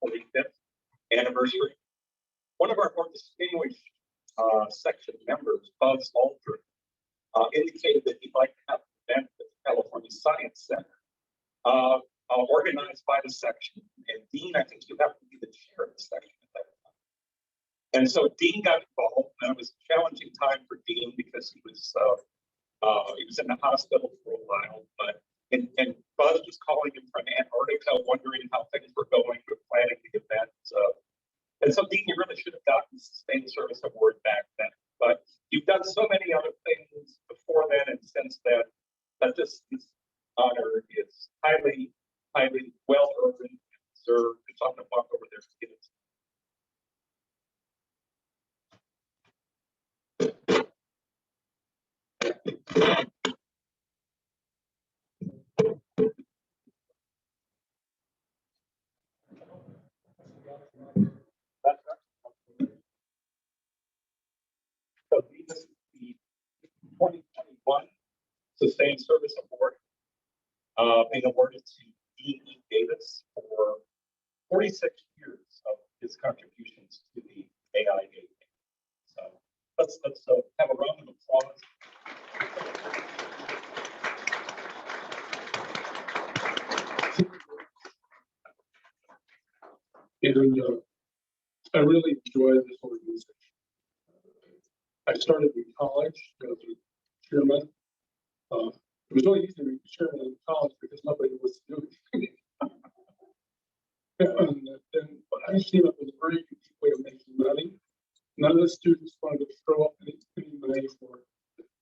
45th anniversary. One of our more distinguished section members, Buzz Aldrin, indicated that he'd like to have an event at the California Science Center, organized by the section. And Dean, I think you have to be the chair of the section at that time. And so Dean got involved, and it was a challenging time for Dean because he was in the hospital for a while. And Buzz was calling him from Antarctica, wondering how things were going with planning the event. And so, Dean, you really should have gotten the Sustained Service Award back then. But you've done so many other things before then and since then that this honor is highly, highly well earned and deserved. So I'm going to walk over there to give it. So this is the 2021 Sustained Service Award, being awarded to Dean E. Davis for 46 years of his contributions to the AIAA. So let's have a round of applause. And I really enjoy this organization. I started in college as a chairman. It was really easy to be chairman in college because nobody was to do it. And then I seen it was a very unique way of making money. None of the students wanted to throw up any money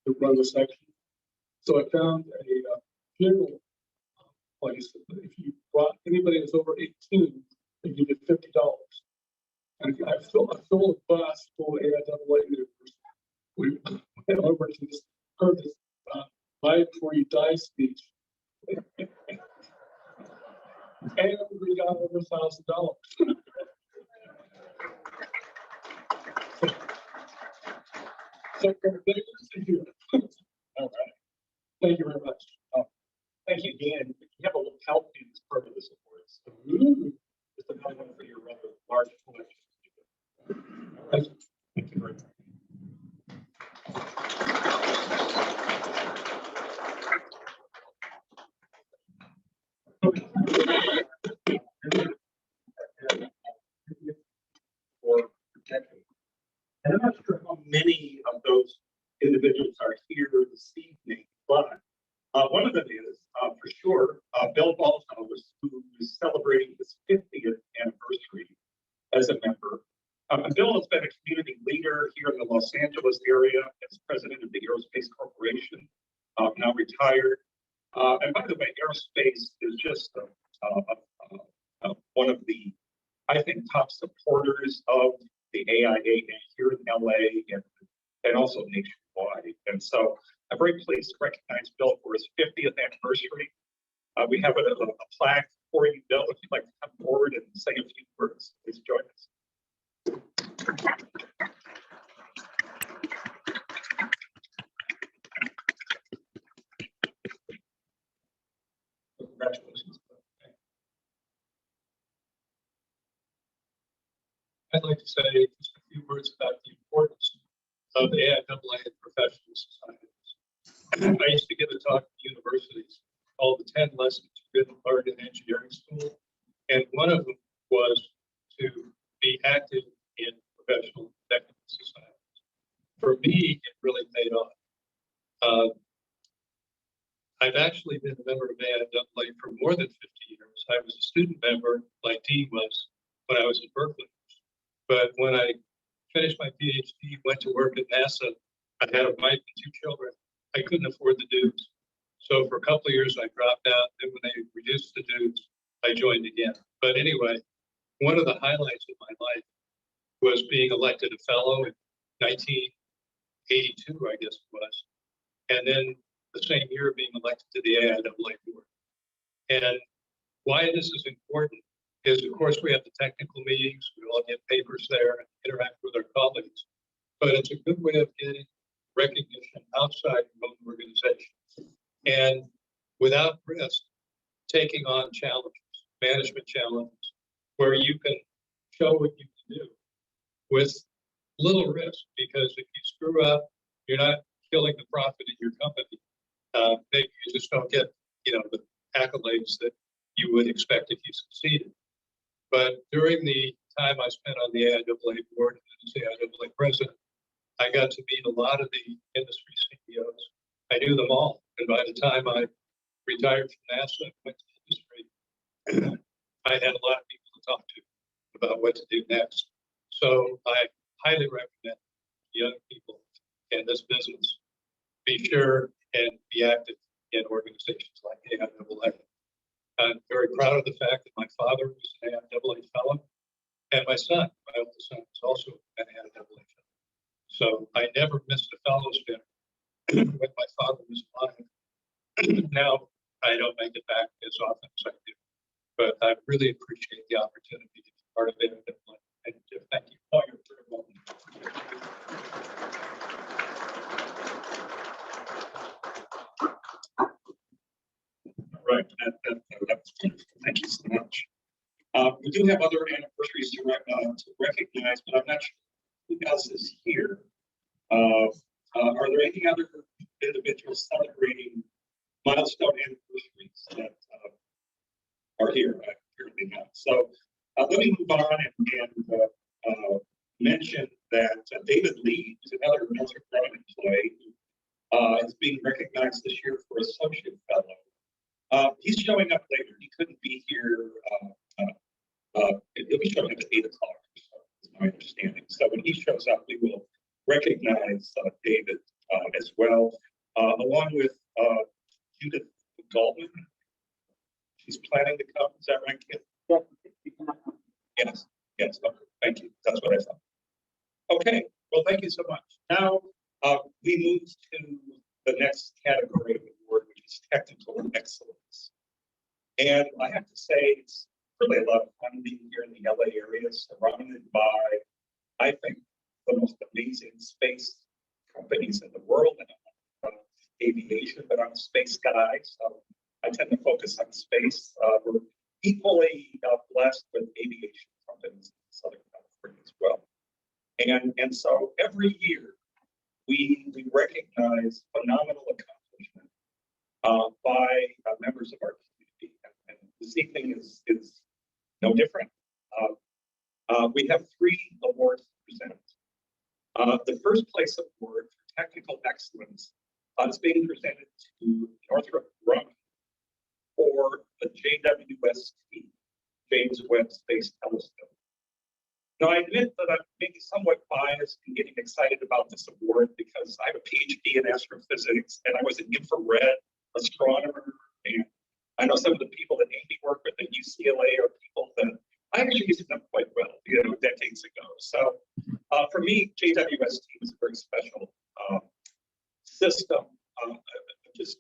to run the section. So I found a funeral place that if you brought anybody that's over 18, they give you $50. And I filled a bus full of AIAA members. We went over to this, heard this "Die Before You Die" speech, and we got over $1,000. So thank you. All right. Thank you very much. Thank you, Dean. And you have a little help in this part of this award. So just another one for your rather large collection. Thank you very much. For protection. And I'm not sure how many of those individuals are here this evening, but one of them is, for sure, Bill Baldwin, who is celebrating his 50th anniversary as a member. Bill has been a community leader here in the Los Angeles area as president of the Aerospace Corporation, now retired. And by the way, aerospace is just one of the, I think, top supporters of the AIAA here in LA and also nationwide. And so I'm very pleased to recognize Bill for his 50th anniversary. We have a plaque for you, Bill. If you'd like to come forward and say a few words, please join us. Congratulations. I'd like to say just a few words about the importance of AIAA and professional societies. I used to give a talk at universities called the 10 Lessons you Didn't Learn in Engineering School. And one of them was to be active in professional technical societies. For me, it really paid off. I've actually been a member of AIAA for more than 50 years. I was a student member, like Dean was, when I was at Berkeley. But when I finished my PhD, went to work at NASA, I had a wife and 2 children. I couldn't afford the dues. So for a couple of years, I dropped out. Then when they reduced the dues, I joined again. But anyway, one of the highlights of my life was being elected a fellow in 1982, I guess it was. And then the same year being elected to the AIAA board. And why this is important is, of course, we have the technical meetings, we all get papers there and interact with our colleagues, but it's a good way of getting recognition outside your own organization. And without risk, taking on challenges, management challenges, where you can show what you can do with little risk, because if you screw up, you're not killing the profit in your company. Maybe you just don't get, the accolades that you would expect if you succeeded. But during the time I spent on the AIAA board and as the AIAA president, I got to meet a lot of the industry CEOs. I knew them all, and by the time I retired from NASA and went to industry, I had a lot of people to talk to about what to do next. So I highly recommend young people in this business be sure and be active in organizations like AIAA. I'm very proud of the fact that my father was an AIAA fellow, and my son, my oldest son, was also an AIAA fellow. So I never missed a fellows dinner when my father was alive. Now I don't make it back as often as I do, but I really appreciate the opportunity to be part of AIAA. And thank you. Oh, you're very welcome. Right. Thank you so much. We do have other anniversaries to recognize, but I'm not sure who else is here. Are there any other individuals celebrating milestone anniversaries that are here? Apparently not. So let me move on and mention that David Lee, who's another Northrop Grumman employee, is being recognized this year for Associate Fellow. He's showing up later. He couldn't be here. He'll be showing up at 8 o'clock, is my understanding. So when he shows up, we will recognize David as well, along with Judith Baldwin. She's planning to come. Is that right, Kit? Yes. Yes. Okay. Thank you. That's what I thought. Okay. Well, thank you so much. Now we move to the next category of award, which is technical excellence. And I have to say, it's really a lot of fun being here in the LA area, surrounded by, I think, the most amazing space companies in the world. And I'm not aviation, but I'm a space guy, so I tend to focus on space. We're equally blessed with aviation companies in Southern California as well. And so every year we recognize phenomenal accomplishment by members of our community. And this evening is no different. We have 3 awards to present. The first place award for technical excellence is being presented to Northrop Grumman for the JWST, James Webb Space Telescope. Now, I admit that I'm maybe somewhat biased in getting excited about this award because I have a PhD in astrophysics and I was an infrared astronomer. And I know some of the people that Amy worked with at UCLA are people that I actually used to know quite well, decades ago. So for me, JWST was a very special system, just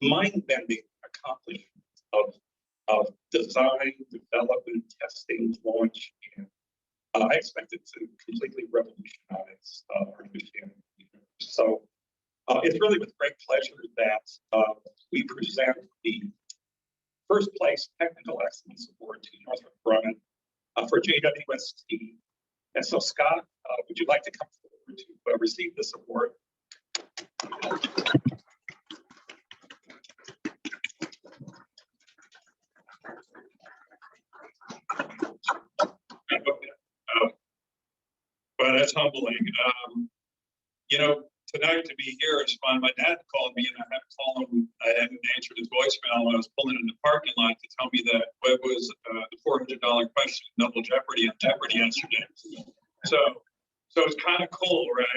mind-bending accomplishment of design, development, testing, launch, and I expect it to completely revolutionize our understanding. So it's really with great pleasure that we present the first place Technical Excellence Award to Northrop Grumman for JWST. And so, Scott, would you like to come forward to receive this award? Well, that's humbling. Tonight to be here is fun. My dad called me and I had to call him. I hadn't answered his voicemail when I was pulling in the parking lot to tell me that Webb was the $400 question, double Jeopardy on Jeopardy yesterday. So it's kind of cool, right?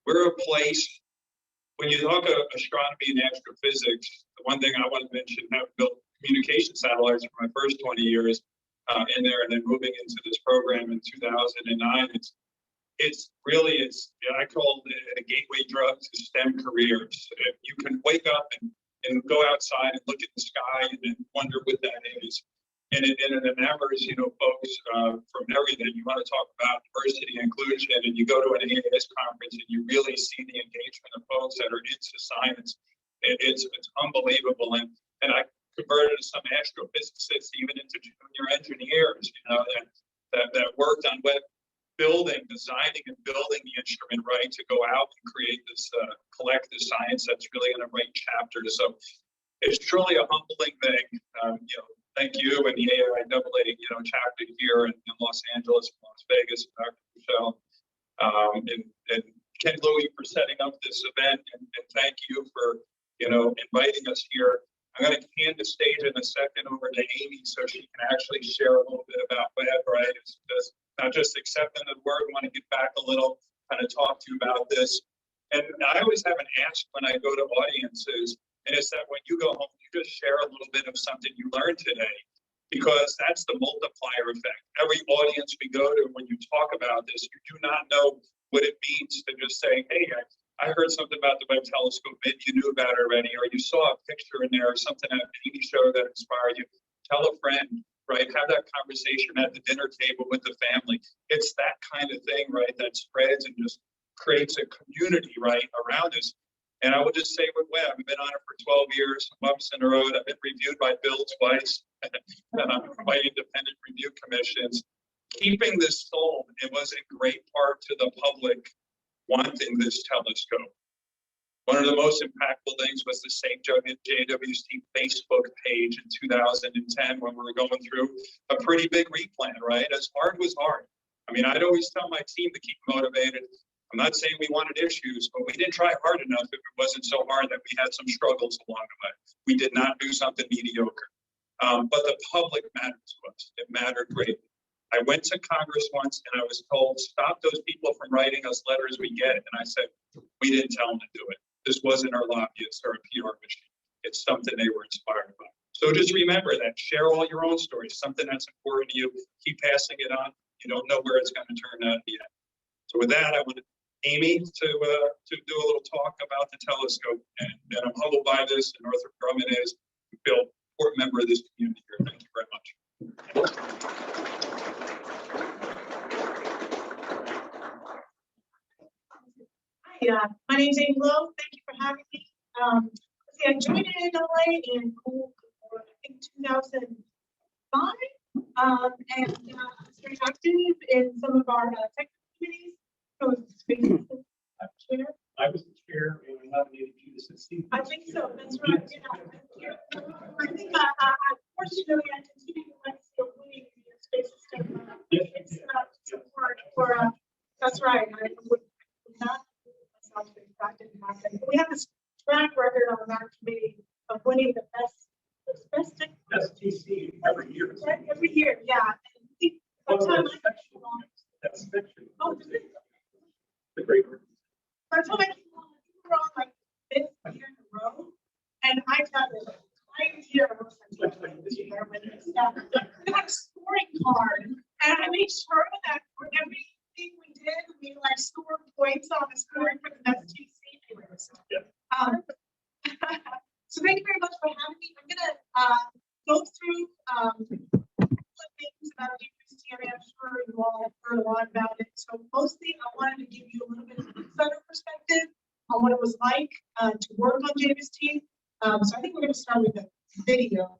We're a place. When you talk of astronomy and astrophysics, the one thing I want to mention, having built communication satellites for my first 20 years in there, and then moving into this program in 2009, I call it a gateway drug to STEM careers. You can wake up and go outside and look at the sky and then wonder what that is. And it enamors, folks from everything. You want to talk about diversity and inclusion, and you go to an AIS conference and you really see the engagement of folks that are into science. It's unbelievable. And I converted some astrophysicists even into junior engineers, that worked on designing and building the instrument, right, to go out and create this, collect the science that's really going to write chapters. So it's truly a humbling thing. Thank you and the AIAA, chapter here in Los Angeles, Las Vegas, Dr. Michelle, and Ken Louie for setting up this event, and thank you for, inviting us here. I'm going to hand the stage in a second over to Amy so she can actually share a little bit about web, right? It's just not just accepting the word, we want to get back a little, kind of talk to you about this. And I always have an ask when I go to audiences, and it's that when you go home, you just share a little bit of something you learned today, because that's the multiplier effect. Every audience we go to, when you talk about this, you do not know what it means to just say, hey, I heard something about the Webb telescope, maybe you knew about it already, or you saw a picture in there or something at a TV show that inspired you. Tell a friend, right? Have that conversation at the dinner table with the family. It's that kind of thing, right, that spreads and just creates a community, right, around us. And I will just say with Webb, I've been on it for 12 years, months in a row. I've been reviewed by Bill twice, by independent review commissions. Keeping this sold, it was in great part to the public wanting this telescope. One of the most impactful things was the St. JWST Facebook page in 2010 when we were going through a pretty big replan, right? As hard was hard. I mean, I'd always tell my team to keep motivated. I'm not saying we wanted issues, but we didn't try hard enough if it wasn't so hard that we had some struggles along the way. We did not do something mediocre. But the public mattered to us. It mattered greatly. I went to Congress once and I was told, stop those people from writing us letters we get. And I said, we didn't tell them to do it. This wasn't our lobbyists or a PR machine. It's something they were inspired by. So just remember that. Share all your own stories, something that's important to you. Keep passing it on. You don't know where it's going to turn out at the end. So with that, I want Amy to do a little talk about the telescope. And I'm humbled by this, and Northrop Grumman is a important member of this community here. Thank you very much. Hi, my name's Amy Lowe. Thank you for having me. I joined AIAA in I think 2005, and I was very active in some of our technical committees. I was the chair. I was the chair and I nominated you to succeed. I think so. That's right. Yeah. I think fortunately I continue to like still winning the space system. It's support for that's right. I would not that didn't happen. We have this track record on our committee of winning the best STC every year. right, every year. Yeah. And That's fiction. oh, is it? The great group. By the time I came on, we were on like 5th year in a row, and I got a right year. I was like, this year with this stuff. We got a scoring card, and I made sure that for everything we did, we like scored points on the scoring for the STC. Anyway, so, so thank you very much for having me. I'm gonna go through things about DPST. I'm sure you all have heard a lot about it. So mostly I wanted to give you a little bit of an insider perspective on what it was like to work on JVST. So I think we're going to start with a video.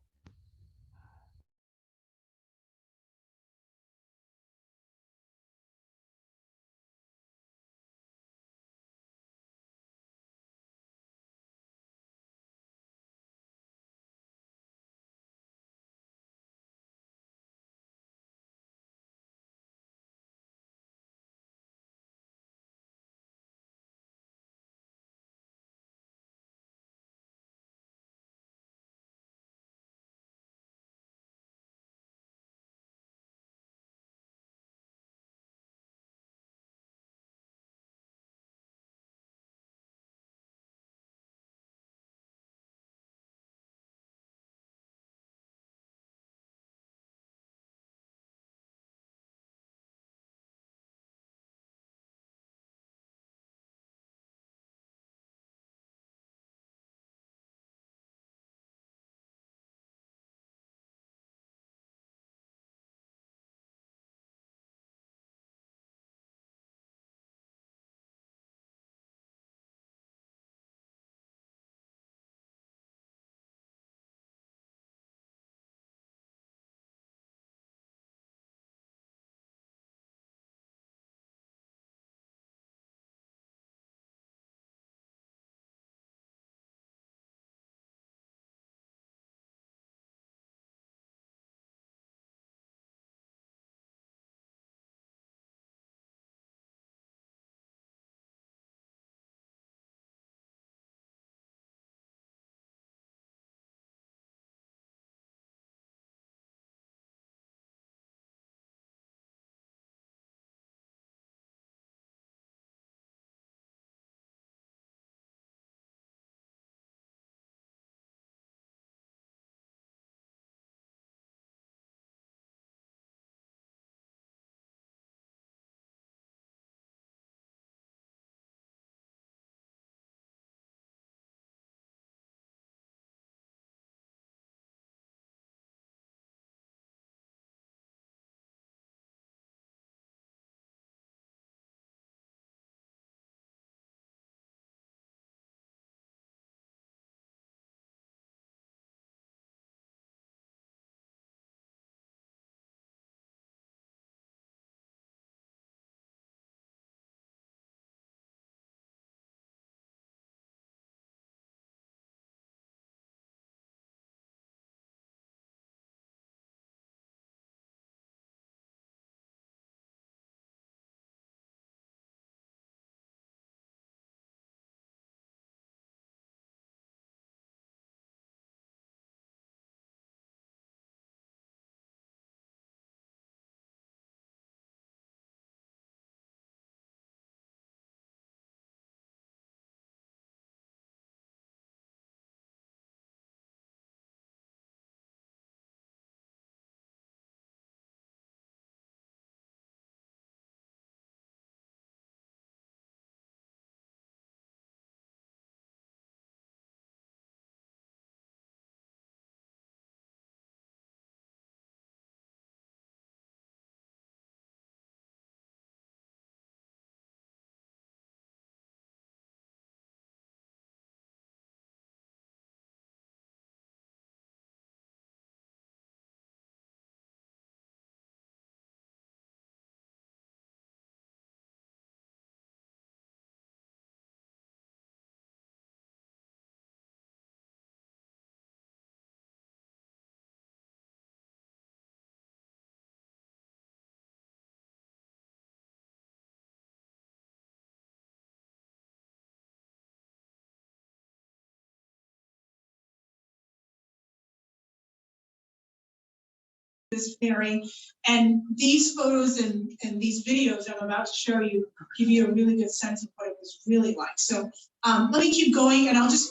this pairing. And these photos and these videos I'm about to show you give you a really good sense of what it was really like. So let me keep going, and I'll just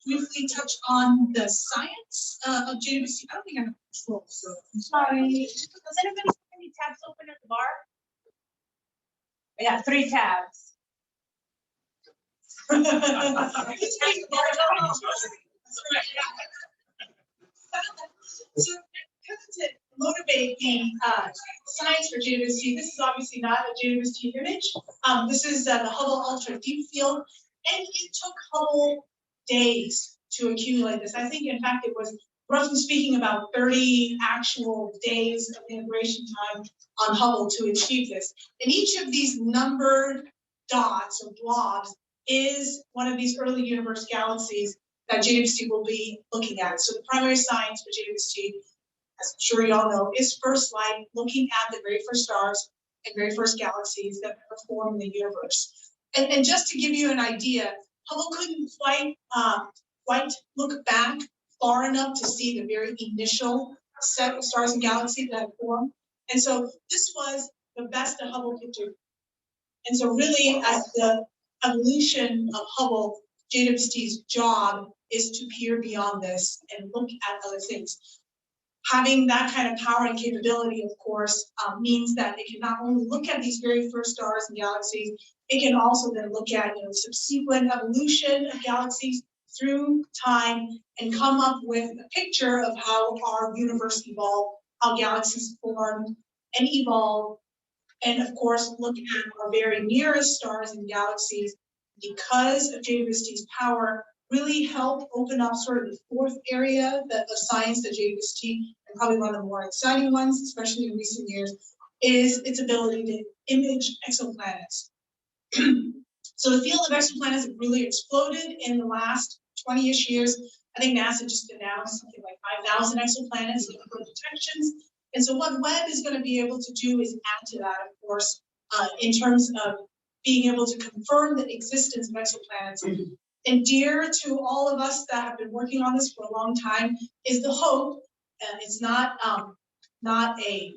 briefly touch on the science of JWST. I don't think I have control, so I'm sorry. Does anybody have any tabs open at the bar? Yeah, 3 tabs. So to motivate the science for JWST, this is obviously not a JWST image. This is the Hubble Ultra Deep Field, and it took Hubble days to accumulate this. I think, in fact, it was roughly speaking about 30 actual days of integration time on Hubble to achieve this. And each of these numbered dots or blobs is one of these early universe galaxies that JWST will be looking at. So the primary science for JWST, as I'm sure you all know, is first light, looking at the very first stars and very first galaxies that form the universe. And just to give you an idea, Hubble couldn't quite look back far enough to see the very initial set of stars and galaxies that had formed. And so this was the best that Hubble could do. And so really, as the evolution of Hubble, JWST's job is to peer beyond this and look at other things. Having that kind of power and capability, of course, means that it can not only look at these very first stars and galaxies, it can also then look at subsequent evolution of galaxies through time and come up with a picture of how our universe evolved, how galaxies formed and evolved, and of course look at our very nearest stars and galaxies, because of JWST's power, really help open up sort of the fourth area of science that JWST, and probably one of the more exciting ones, especially in recent years, is its ability to image exoplanets. So the field of exoplanets have really exploded in the last 20-ish years. I think NASA just announced something like 5,000 exoplanets in for detections. And so what Webb is going to be able to do is add to that, of course, in terms of being able to confirm the existence of exoplanets. And dear to all of us that have been working on this for a long time is the hope, and it's not a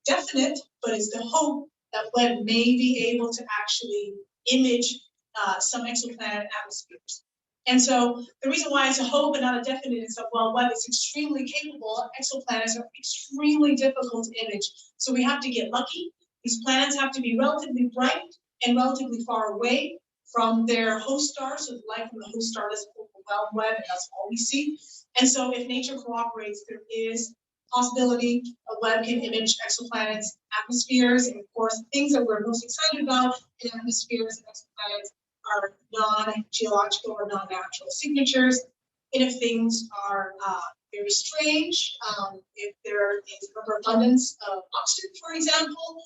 definite, but it's the hope that Webb may be able to actually image some exoplanet atmospheres. And so the reason why it's a hope and not a definite is that, well, Webb is extremely capable. Exoplanets are extremely difficult to image. So we have to get lucky. These planets have to be relatively bright and relatively far away from their host star. So the light from the host star doesn't overwhelm Webb, and that's all we see. And so if nature cooperates, there is possibility a Webb can image exoplanets, atmospheres, and of course, things that we're most excited about in atmospheres and exoplanets are non-geological or non-natural signatures. And if things are very strange, if there is abundance of oxygen, for example,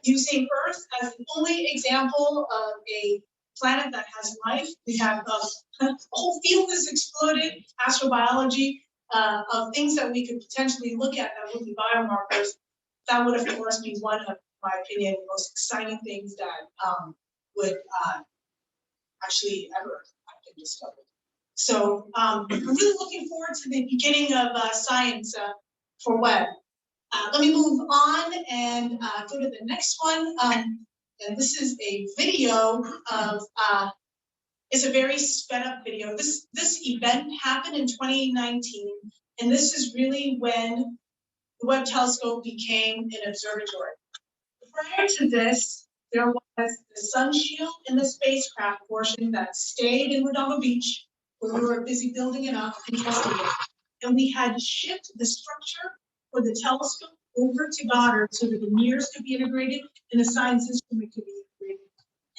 using Earth as the only example of a planet that has life, we have a whole field that's exploded, astrobiology, of things that we could potentially look at that would be biomarkers. That would, of course, be one of, in my opinion, the most exciting things that would actually ever have been discovered. So I'm really looking forward to the beginning of science for Webb. Let me move on and go to the next one. And this is a video of, it's a very sped up video. This event happened in 2019, and this is really when the Webb telescope became an observatory. Prior to this, there was the sun shield in the spacecraft portion that stayed in Redondo Beach, where we were busy building it up and testing it. And we had shipped the structure for the telescope over to Goddard so that the mirrors could be integrated and the science instrument could be integrated.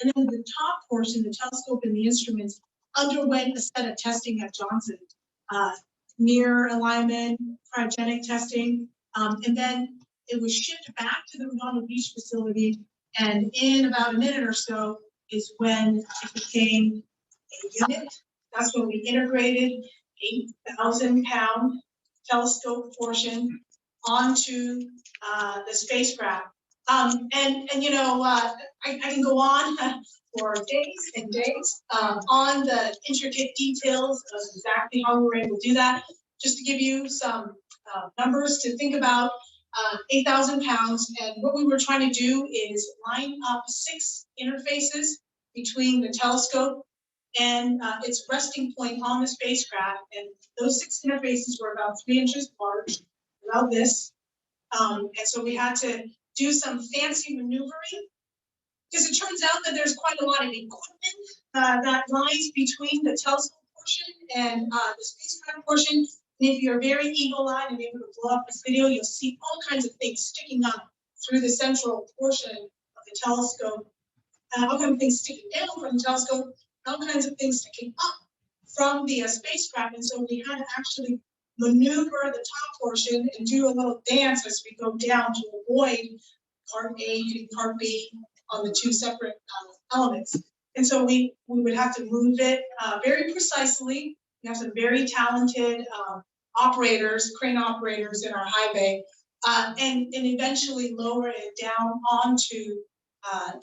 And then the top portion, the telescope and the instruments, underwent a set of testing at Johnson. Mirror alignment, cryogenic testing, and then it was shipped back to the Redondo Beach facility. And in about a minute or so is when it became a unit. That's when we integrated 8,000-pound telescope portion onto the spacecraft. And you know, I can go on for days and days on the intricate details of exactly how we were able to do that. Just to give you some numbers to think about, 8,000 pounds. And what we were trying to do is line up 6 interfaces between the telescope and its resting point on the spacecraft. And those 6 interfaces were about 3 inches large, about this. And so we had to do some fancy maneuvering, because it turns out that there's quite a lot of equipment that lies between the telescope portion and the spacecraft portion. And if you're very eagle-eyed and able to blow up this video, you'll see all kinds of things sticking up through the central portion of the telescope. All kinds of things sticking down from the telescope, all kinds of things sticking up from the spacecraft. And so we had to actually maneuver the top portion and do a little dance as we go down to avoid part A and part B on the 2 separate elements. And so we would have to move it very precisely. We have some very talented operators, crane operators in our high bay, and eventually lower it down onto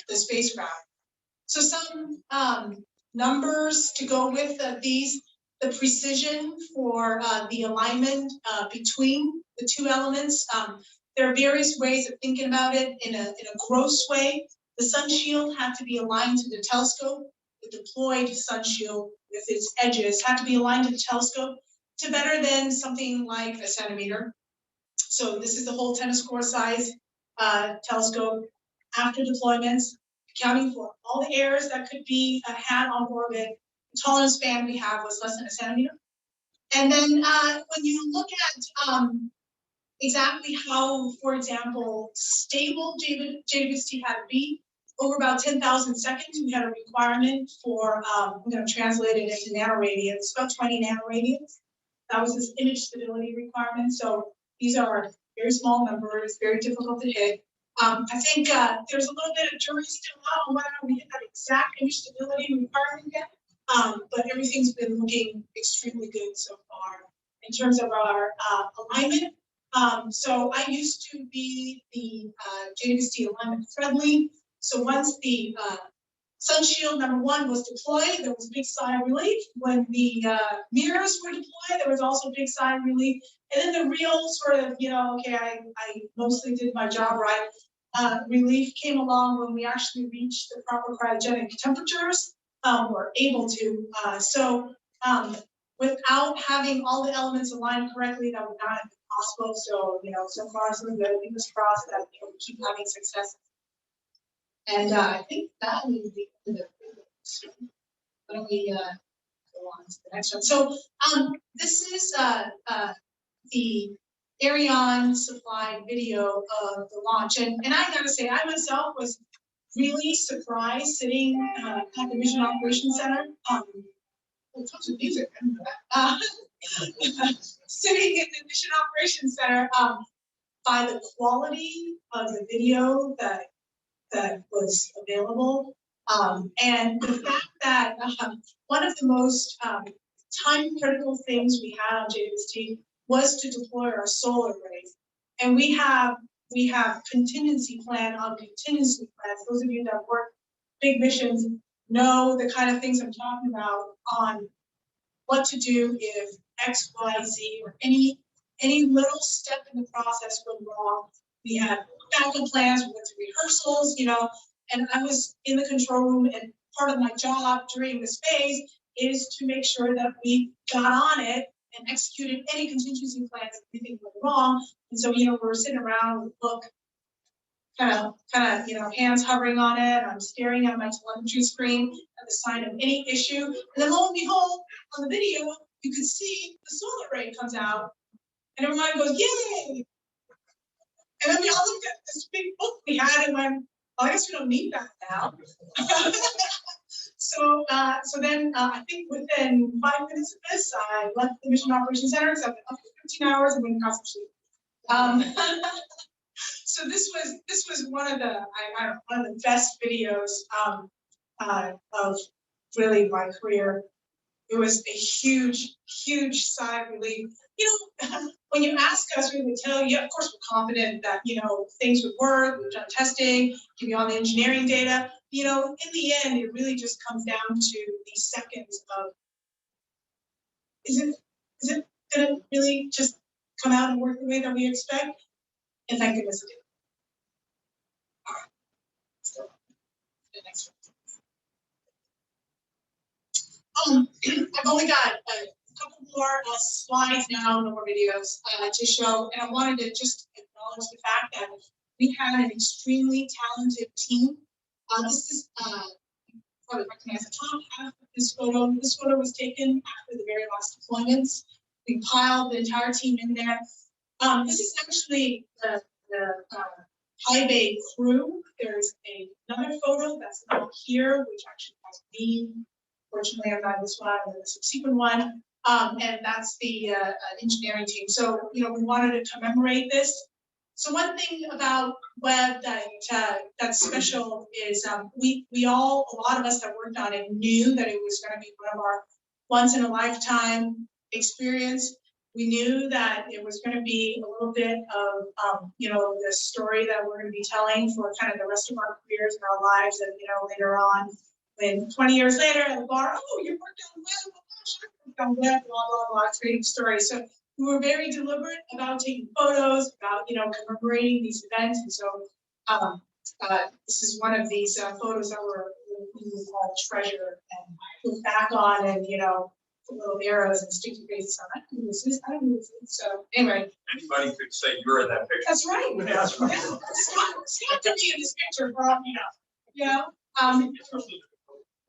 the spacecraft. So some numbers to go with these. The precision for the alignment between the 2 elements. There are various ways of thinking about it. In a gross way, the sun shield had to be aligned to the telescope. The deployed sun shield with its edges had to be aligned to the telescope to better than something like a centimeter. So this is the whole tennis court size telescope after deployments, accounting for all the errors that could be had on orbit. The tolerance span we have was less than a centimeter. And then when you look at exactly how, for example, stable JWST had to be, over about 10,000 seconds, we had a requirement for, I'm going to translate it into nanoradians, about 20 nanoradians. That was this image stability requirement. So these are very small numbers, very difficult to hit. I think there's a little bit of jury still out on whether we hit that exact image stability requirement yet. But everything's been looking extremely good so far in terms of our alignment. So I used to be the JWST alignment thread lead. So once the sun shield #1 was deployed, there was a big sigh of relief. When the mirrors were deployed, there was also a big sigh of relief. And then the real sort of, okay, I mostly did my job right. Relief came along when we actually reached the proper cryogenic temperatures. We're able to. So without having all the elements aligned correctly, that would not have been possible. So, so far so good. Fingers crossed that we keep having success. And I think that will be the video. Why don't we go on to the next one? So this is the Ariane supplied video of the launch. And I gotta say, I myself was really surprised sitting at the Mission Operations Center. Tons of music. Sitting in the Mission Operations Center by the quality of the video that was available, and the fact that one of the most time-critical things we had on JWST was to deploy our solar arrays, and we have contingency plan on contingency plans. Those of you that work big missions know the kind of things I'm talking about on what to do if X, Y, Z, or any little step in the process went wrong. We had backup plans, we went to rehearsals, and I was in the control room, and part of my job during this phase is to make sure that we got on it and executed any contingency plans if anything went wrong. And so, we're sitting around with a book, kind of, hands hovering on it. I'm staring at my telemetry screen at the sign of any issue. And then lo and behold, on the video, you can see the solar array comes out, and everyone goes, yay! And then we all looked at this big book we had and went, I guess we don't need that now. So then I think within 5 minutes of this, I left the Mission Operations Center, except after 15 hours and went across the street. So this was one of the best videos of really my career. It was a huge sigh of relief. When you ask us, we would tell you, of course, we're confident that, things would work. We've done testing, give you all the engineering data. In the end, it really just comes down to these seconds of, is it gonna really just come out and work the way that we expect? And thank goodness it did. All right. So, the next one. I've only got a couple more slides now, no more videos to show, and I wanted to just acknowledge the fact that we had an extremely talented team. This is probably recognize the top half of this photo. This photo was taken after the very last deployments. We piled the entire team in there. This is actually the high bay crew. There's another photo that's not here, which actually has me. Fortunately, I'm not this one, I'm the subsequent one. And that's the engineering team. So, you know, we wanted to commemorate this. So one thing about Webb that's special is we all, a lot of us that worked on it knew that it was going to be one of our once in a lifetime experience. We knew that it was going to be a little bit of, you know, the story that we're going to be telling for kind of the rest of our careers and our lives. And, you know, later on, when 20 years later at the bar, oh, you worked on Webb, oh gosh, I worked on Webb, blah, blah, blah, creating stories. So we were very deliberate about taking photos, about, you know, commemorating these events. And so this is one of these photos that we all treasure and look back on, and, you know, put little arrows and sticky faces on. I don't know this is, I don't know this is. So anyway. Anybody could say you're in that picture. That's right. That's right. Scott to be in this picture for all you know.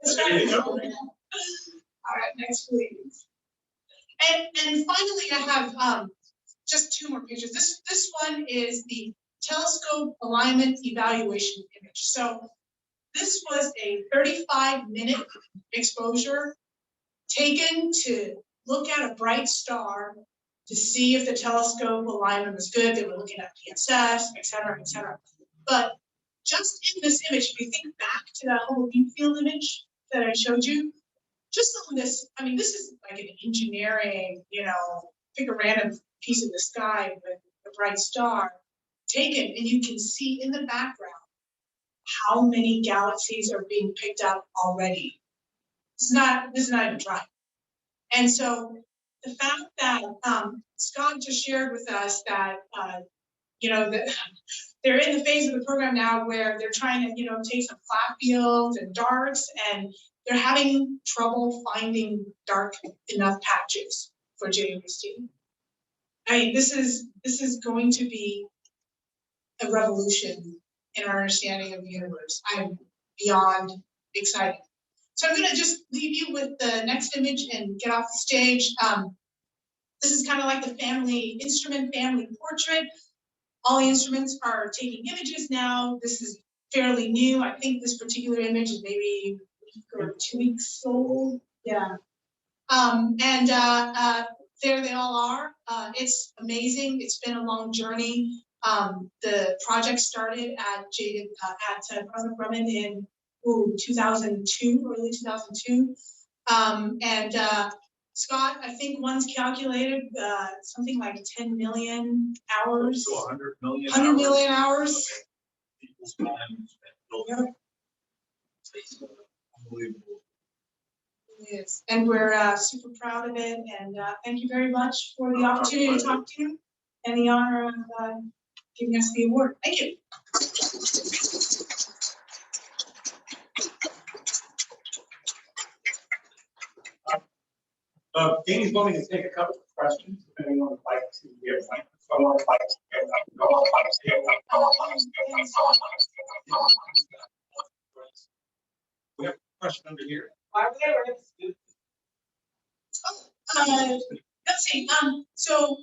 That's right. All right, next please. And finally, I have just two more pictures. This one is the telescope alignment evaluation image. So this was a 35-minute exposure taken to look at a bright star to see if the telescope alignment was good. They were looking at PSS, et cetera, et cetera. But just in this image, if you think back to that whole beam field image that I showed you, just on this, I mean, this is like an engineering, you know, pick a random piece of the sky with a bright star taken, and you can see in the background how many galaxies are being picked up already. This is not even trying. And so the fact that Scott just shared with us that, you know, that they're in the phase of the program now where they're trying to, you know, take some flat fields and darks, and they're having trouble finding dark enough patches for JWST. I mean, this is going to be a revolution in our understanding of the universe. I'm beyond excited. So I'm going to just leave you with the next image and get off the stage. This is kind of like the family portrait. All the instruments are taking images now. This is fairly new. I think this particular image is maybe a week or 2 weeks old. Yeah. There they all are. It's amazing. It's been a long journey. The project started at President Grumman in 2002, early 2002. Scott, I think one's calculated something like 10 million hours. So 100 million. 100 million hours. People's time spent building. Unbelievable. Yes, and we're super proud of it. And thank you very much for the opportunity to talk to you and the honor of giving us the award. Thank you. Danny's willing to take a couple of questions if anyone would like to give one. We have a question under here. Let's see. So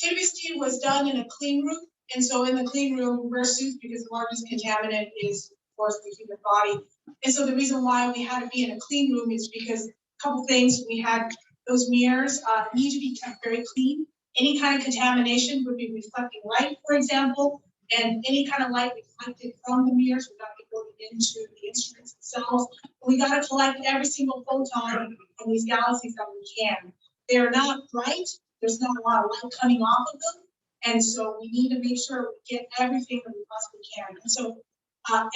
JWST was done in a clean room, and so in the clean room, wear suits because the largest contaminant is, of course, the human body. And so the reason why we had to be in a clean room is because a couple things. We had those mirrors need to be kept very clean. Any kind of contamination would be reflecting light, for example, and any kind of light reflected from the mirrors would not be going into the instruments themselves. We got to collect every single photon from these galaxies that we can. They're not bright. There's not a lot of light coming off of them. And so we need to make sure we get everything that we possibly can. And so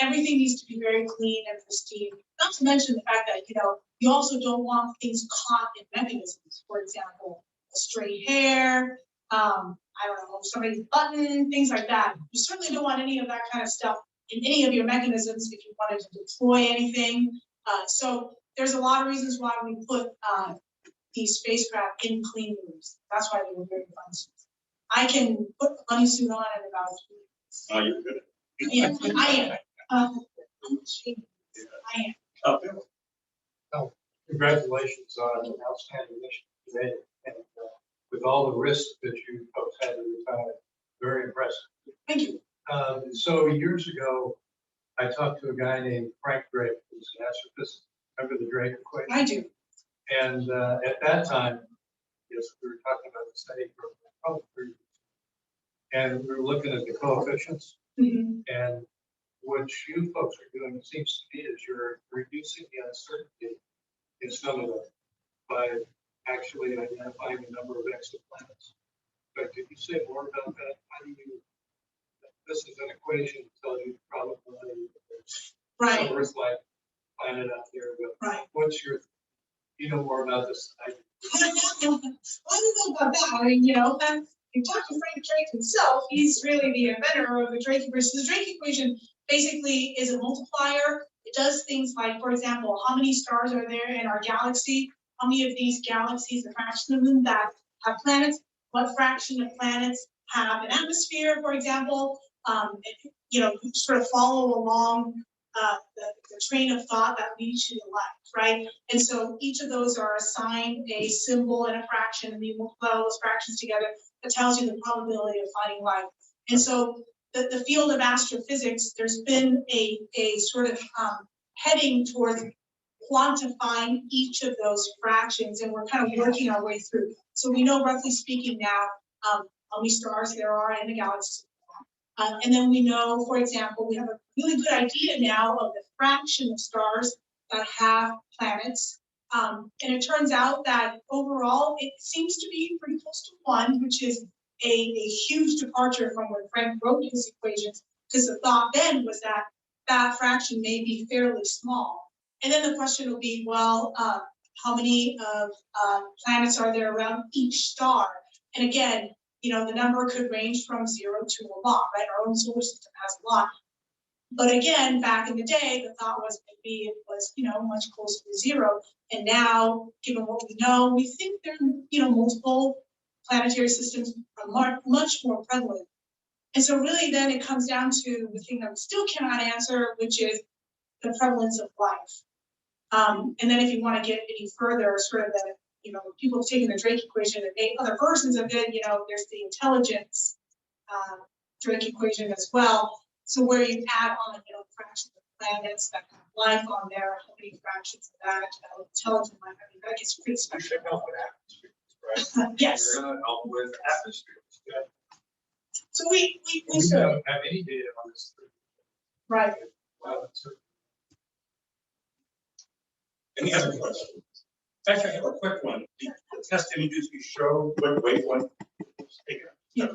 everything needs to be very clean and pristine. Not to mention the fact that, you know, you also don't want things caught in mechanisms. For example, a stray hair. I I don't know, somebody's button, things like that. You certainly don't want any of that kind of stuff in any of your mechanisms if you wanted to deploy anything. So there's a lot of reasons why we put these spacecraft in clean rooms. That's why they were very fun. I can put the bunny suit on in about 3 minutes. Oh, you're good. I am. I'm ashamed. I am. Congratulations on an outstanding mission today, and with all the risks that you folks had to retire, very impressive. Thank you. So years ago, I talked to a guy named Frank Drake, who's an astrophysicist. Remember the Drake equation? I do. And at that time, yes, we were talking about the study program, probably 3 years. And we were looking at the coefficients. Mhm. And what you folks are doing, it seems to me, is you're reducing the uncertainty in some of them by actually identifying a number of exoplanets. But could you say more about that? How do you, this is an equation that tells you the probability that there's Right. some Earth-like planet out there, but Right. what's your, you know more about this than I do. Well, I don't know about that. I mean, you talk to Frank Drake himself. He's really the inventor of the Drake equation. The Drake equation basically is a multiplier. It does things like, for example, how many stars are there in our galaxy? How many of these galaxies, the fraction of them that have planets? What fraction of planets have an atmosphere, for example? Sort of follow along the train of thought that leads you to life, right? And so each of those are assigned a symbol and a fraction, and you multiply all those fractions together. That tells you the probability of finding life. And so the field of astrophysics, there's been a sort of heading towards quantifying each of those fractions, and we're kind of working our way through. So we know, roughly speaking now, how many stars there are in the galaxy. And then we know, for example, we have a really good idea now of the fraction of stars that have planets. And it turns out that overall, it seems to be pretty close to 1, which is a huge departure from when Frank wrote his equations, because the thought then was that that fraction may be fairly small. And then the question will be, well, how many of planets are there around each star? And again, the number could range from 0 to a lot, right? Our own solar system has a lot. But again, back in the day, the thought was maybe it was, much closer to 0. And now, given what we know, we think there are, multiple planetary systems are much more prevalent. And so really then it comes down to the thing that we still cannot answer, which is the prevalence of life. And then if you want to get any further, sort of the, people have taken the Drake equation and made other versions of it, there's the intelligence Drake equation as well. So where you add on, fractions of planets that have life on there, how many fractions of that, intelligent life, that gets pretty special. Right? Yes. You're gonna help with atmospheres. Yeah. So we don't have any data on this. right. Well, that's a- Any other questions? In fact, I have a quick one. The test images you show, what wavelength? Yeah.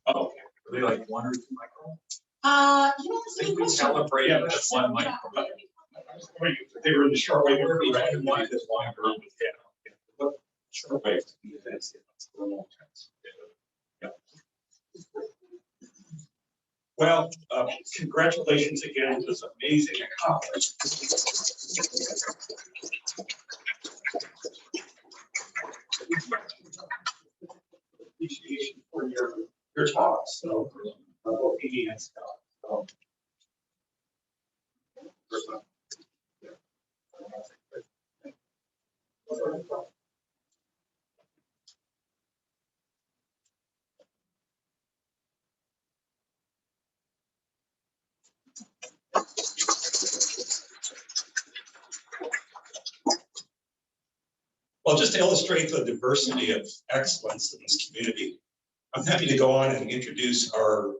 Oh, okay. Are they like 1 or 2 micron? I That's a think good we question. calibrated at one Yeah. micron. They were in the short wave. Where we right? had one is longer. Yeah. But short wave. That's a little intense. Yeah. Well, congratulations again. It was amazing accomplishment. Appreciation for your talk. So, opinion and stuff. So. Well, just to illustrate the diversity of excellence in this community, I'm happy to go on and introduce our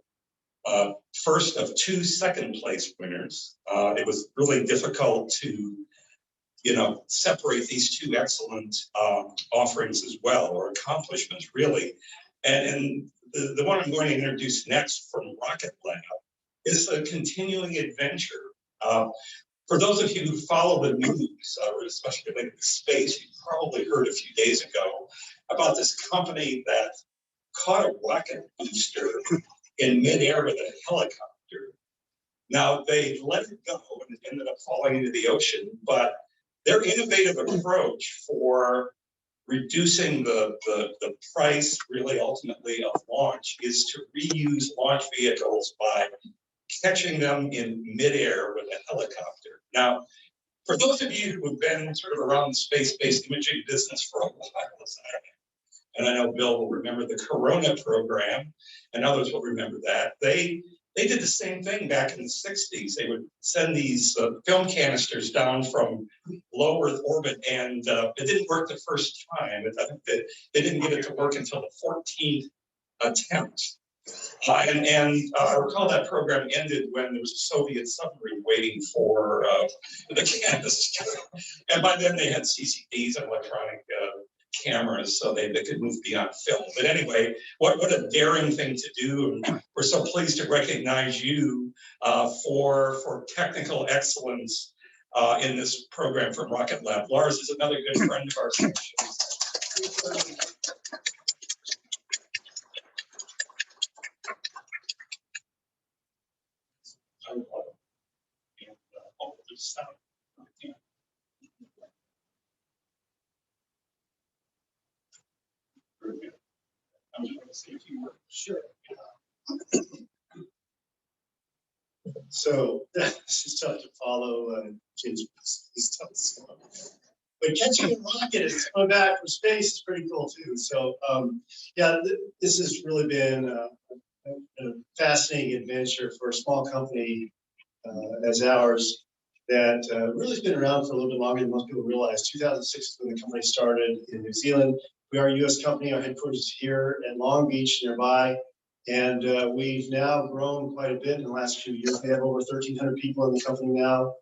first of 2 second place winners. It was really difficult to, separate these 2 excellent offerings as well, or accomplishments really. And the one I'm going to introduce next from Rocket Lab is a continuing adventure. For those of you who follow the news, especially related to space, you probably heard a few days ago about this company that caught a rocket booster in midair with a helicopter. Now they let it go and it ended up falling into the ocean, but their innovative approach for reducing the price really ultimately of launch is to reuse launch vehicles by catching them in midair with a helicopter. Now, for those of you who have been sort of around the space-based imaging business for a while, and I know Bill will remember the Corona program, and others will remember that, they did the same thing back in the 60s. They would send these film canisters down from low Earth orbit, and it didn't work the first time. I think that they didn't get it to work until the 14th attempt. I recall that program ended when there was a Soviet submarine waiting for the canister. And by then they had CCDs and electronic cameras, so they could move beyond film. But anyway, what a daring thing to do. And we're so pleased to recognize you for technical excellence in this program from Rocket Lab. Lars is another good friend of ours. I'm just going to say a few words. Sure. So this is tough to follow. It's tough to follow. But catching a rocket and coming back from space is pretty cool too. So yeah, this has really been a fascinating adventure for a small company as ours that really has been around for a little bit longer than most people realize. 2006 is when the company started in New Zealand. We are a U.S. company. Our headquarters is here at Long Beach nearby. And we've now grown quite a bit in the last few years. We have over 1,300 people in the company now.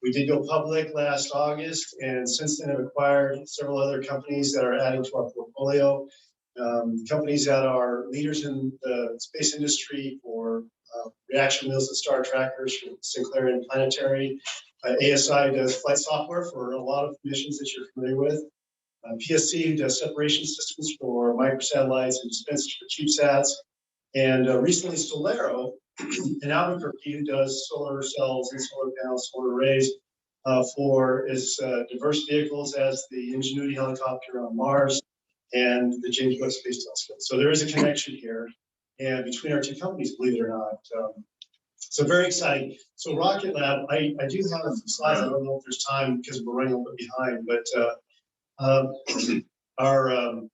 We did go public last August, and since then have acquired several other companies that are adding to our portfolio. Companies that are leaders in the space industry for reaction wheels and star trackers, Sinclair and Planetary. ASI does flight software for a lot of missions that you're familiar with. PSC does separation systems for microsatellites and dispensers for CubeSats. And recently Solero in Albuquerque, who does solar cells and solar panels, solar arrays for as diverse vehicles as the Ingenuity helicopter on Mars and the James Webb Space Telescope. So there is a connection here, and between our two companies, believe it or not. So very exciting. So Rocket Lab, I do have a few slides. I don't know if there's time because we're running a little bit behind, but our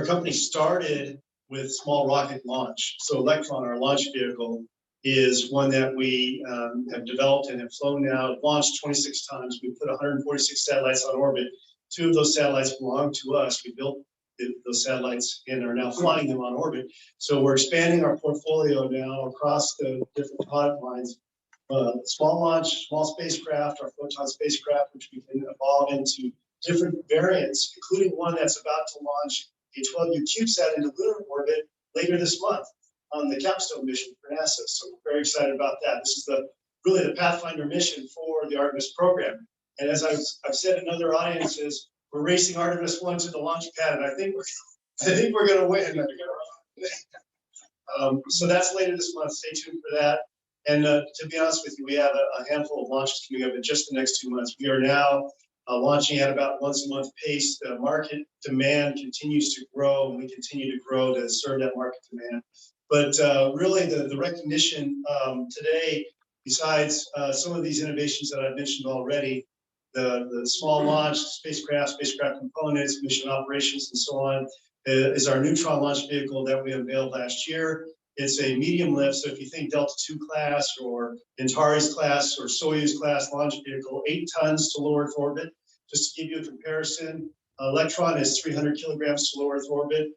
company started with small rocket launch. So Electron, our launch vehicle, is one that we have developed and have flown now, launched 26 times. We put 146 satellites on orbit. 2 of those satellites belong to us. We built those satellites and are now flying them on orbit. So we're expanding our portfolio now across the different product lines. Small launch, small spacecraft, our Photon spacecraft, which we can evolve into different variants, including one that's about to launch a 12U CubeSat into lunar orbit later this month on the Capstone mission for NASA. So we're very excited about that. This is really the Pathfinder mission for the Artemis program. And as I've said in other audiences, we're racing Artemis 1 to the launch pad, and I think we're going to win. So that's later this month. Stay tuned for that. And to be honest with you, we have a handful of launches coming up in just the next 2 months. We are now launching at about once a month pace. The market demand continues to grow, and we continue to grow to serve that market demand. But really the recognition today, besides some of these innovations that I've mentioned already, the small launch, spacecraft components, mission operations, and so on, is our Neutron launch vehicle that we unveiled last year. It's a medium lift, so if you think Delta II class or Antares class or Soyuz class launch vehicle, 8 tons to low Earth orbit. Just to give you a comparison, Electron is 300 kilograms to low Earth orbit.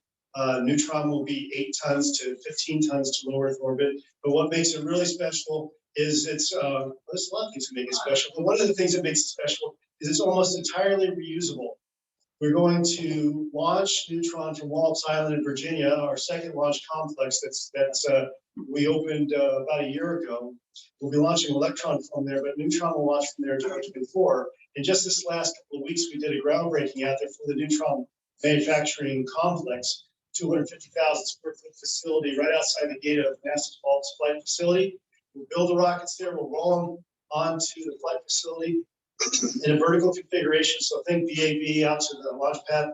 Neutron will be 8 tons to 15 tons to low Earth orbit. But what makes it really special is there's a lot of things that make it special. But one of the things that makes it special is it's almost entirely reusable. We're going to launch Neutron from Wallops Island in Virginia, our second launch complex that's we opened about a year ago. We'll be launching Electron from there, but Neutron will launch from there in 2024. And just this last couple of weeks, we did a groundbreaking out there for the Neutron manufacturing complex 250,000 square foot facility right outside the gate of NASA's Baldwin flight facility. We'll build the rockets there. We'll roll them onto the flight facility in a vertical configuration. So think VAB out to the launch pad,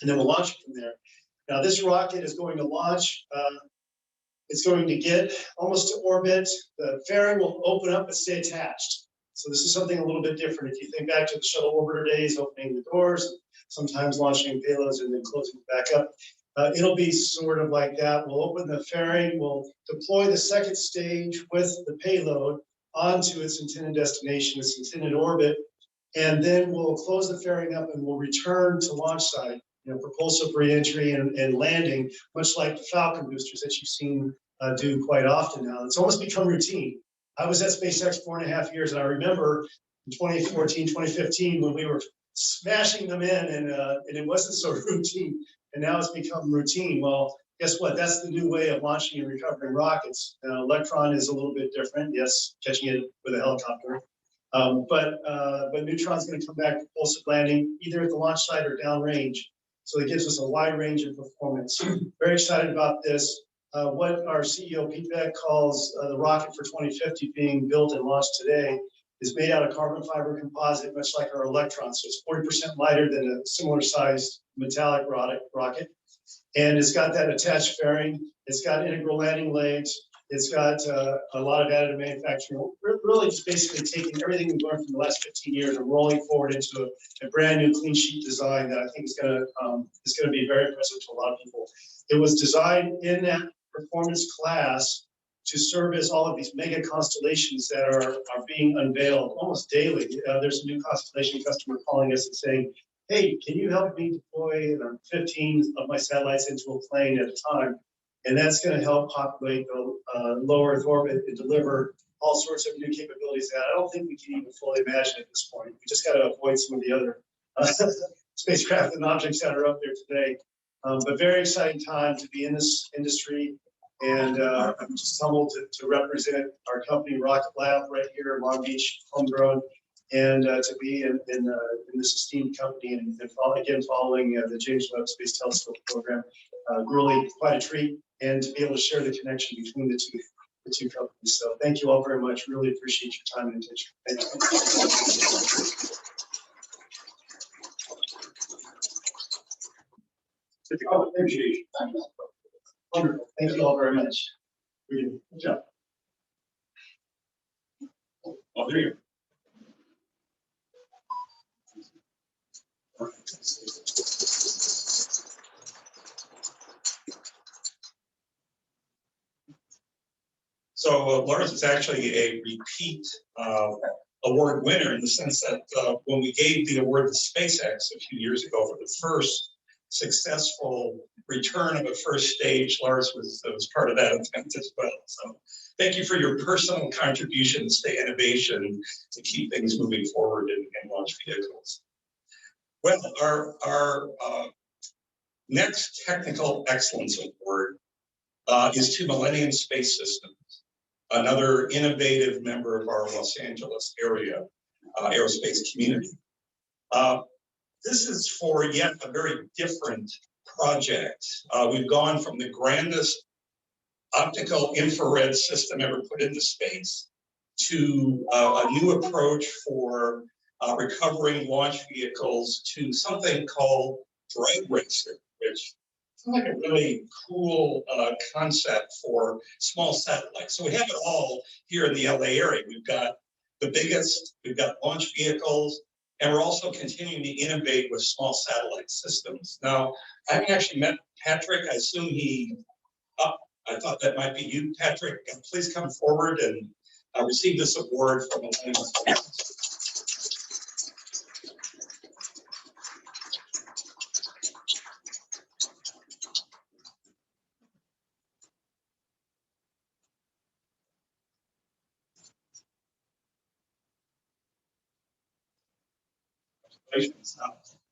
and then we'll launch it from there. Now this rocket is going to launch. It's going to get almost to orbit. The fairing will open up and stay attached. So this is something a little bit different. If you think back to the shuttle orbiter days, opening the doors, sometimes launching payloads and then closing it back up. It'll be sort of like that. We'll open the fairing, we'll deploy the second stage with the payload onto its intended destination, its intended orbit, and then we'll close the fairing up and we'll return to launch site, propulsive reentry and landing, much like the Falcon boosters that you've seen do quite often now. It's almost become routine. I was at SpaceX 4.5 years, and I remember in 2014, 2015, when we were smashing them in and it wasn't so routine, and now it's become routine. Well, guess what? That's the new way of launching and recovering rockets. Electron is a little bit different. Yes, catching it with a helicopter. But Neutron's going to come back propulsive landing either at the launch site or downrange. So it gives us a wide range of performance. Very excited about this. What our CEO Pete Beck calls the rocket for 2050 being built and launched today is made out of carbon fiber composite, much like our Electron. So it's 40% lighter than a similar sized metallic rocket. And it's got that attached fairing. It's got integral landing legs. It's got a lot of additive manufacturing. We're really just basically taking everything we've learned from the last 15 years and rolling forward into a brand new clean sheet design that I think is going to be very impressive to a lot of people. It was designed in that performance class to serve as all of these mega constellations that are being unveiled almost daily. There's a new constellation customer calling us and saying, hey, can you help me deploy 15 of my satellites into a plane at a time? And that's going to help populate the low Earth orbit and deliver all sorts of new capabilities that I don't think we can even fully imagine at this point. We just got to avoid some of the other spacecraft and objects that are up there today. But very exciting time to be in this industry. And I'm just humbled to represent our company, Rocket Lab, right here in Long Beach, homegrown, and to be in this esteemed company and following the James Webb Space Telescope program. Really quite a treat, and to be able to share the connection between the two companies. So thank you all very much. Really appreciate your time and attention. Thank you. Oh, appreciate you. Wonderful. Thank you all very much. Good job. Oh, there you go. So Lars is actually a repeat award winner in the sense that when we gave the award to SpaceX a few years ago for the first successful return of a first stage, Lars was part of that attempt as well. So thank you for your personal contributions to innovation to keep things moving forward in launch vehicles. Well, our next Technical Excellence Award is to Millennium Space Systems, another innovative member of our Los Angeles area aerospace community. This is for yet a very different project. We've gone from the grandest optical infrared system ever put into space to a new approach for recovering launch vehicles to something called Drag Racer, which sounds like a really cool concept for small satellites. So we have it all here in the LA area. We've got the biggest, we've got launch vehicles, and we're also continuing to innovate with small satellite systems. Now, I haven't actually met Patrick. I assume I thought that might be you, Patrick. Please come forward and receive this award from Millennium Space.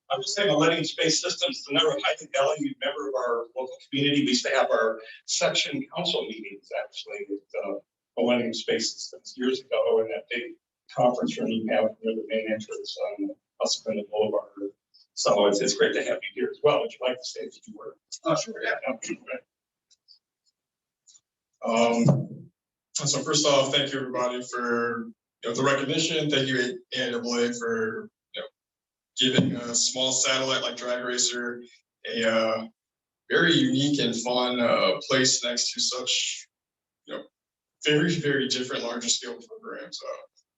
I'm just saying Millennium Space Systems is another highly valued member of our local community. We used to have our section council meetings actually with Millennium Space Systems years ago in that big conference room you have near the main entrance on Husband Boulevard. So it's great to have you here as well. Would you like to say a few words? Oh, sure, yeah. So first off, thank you everybody for the recognition. Thank you AIAA for giving a small satellite like Drag Racer a very unique and fun place next to such very, very different larger scale programs.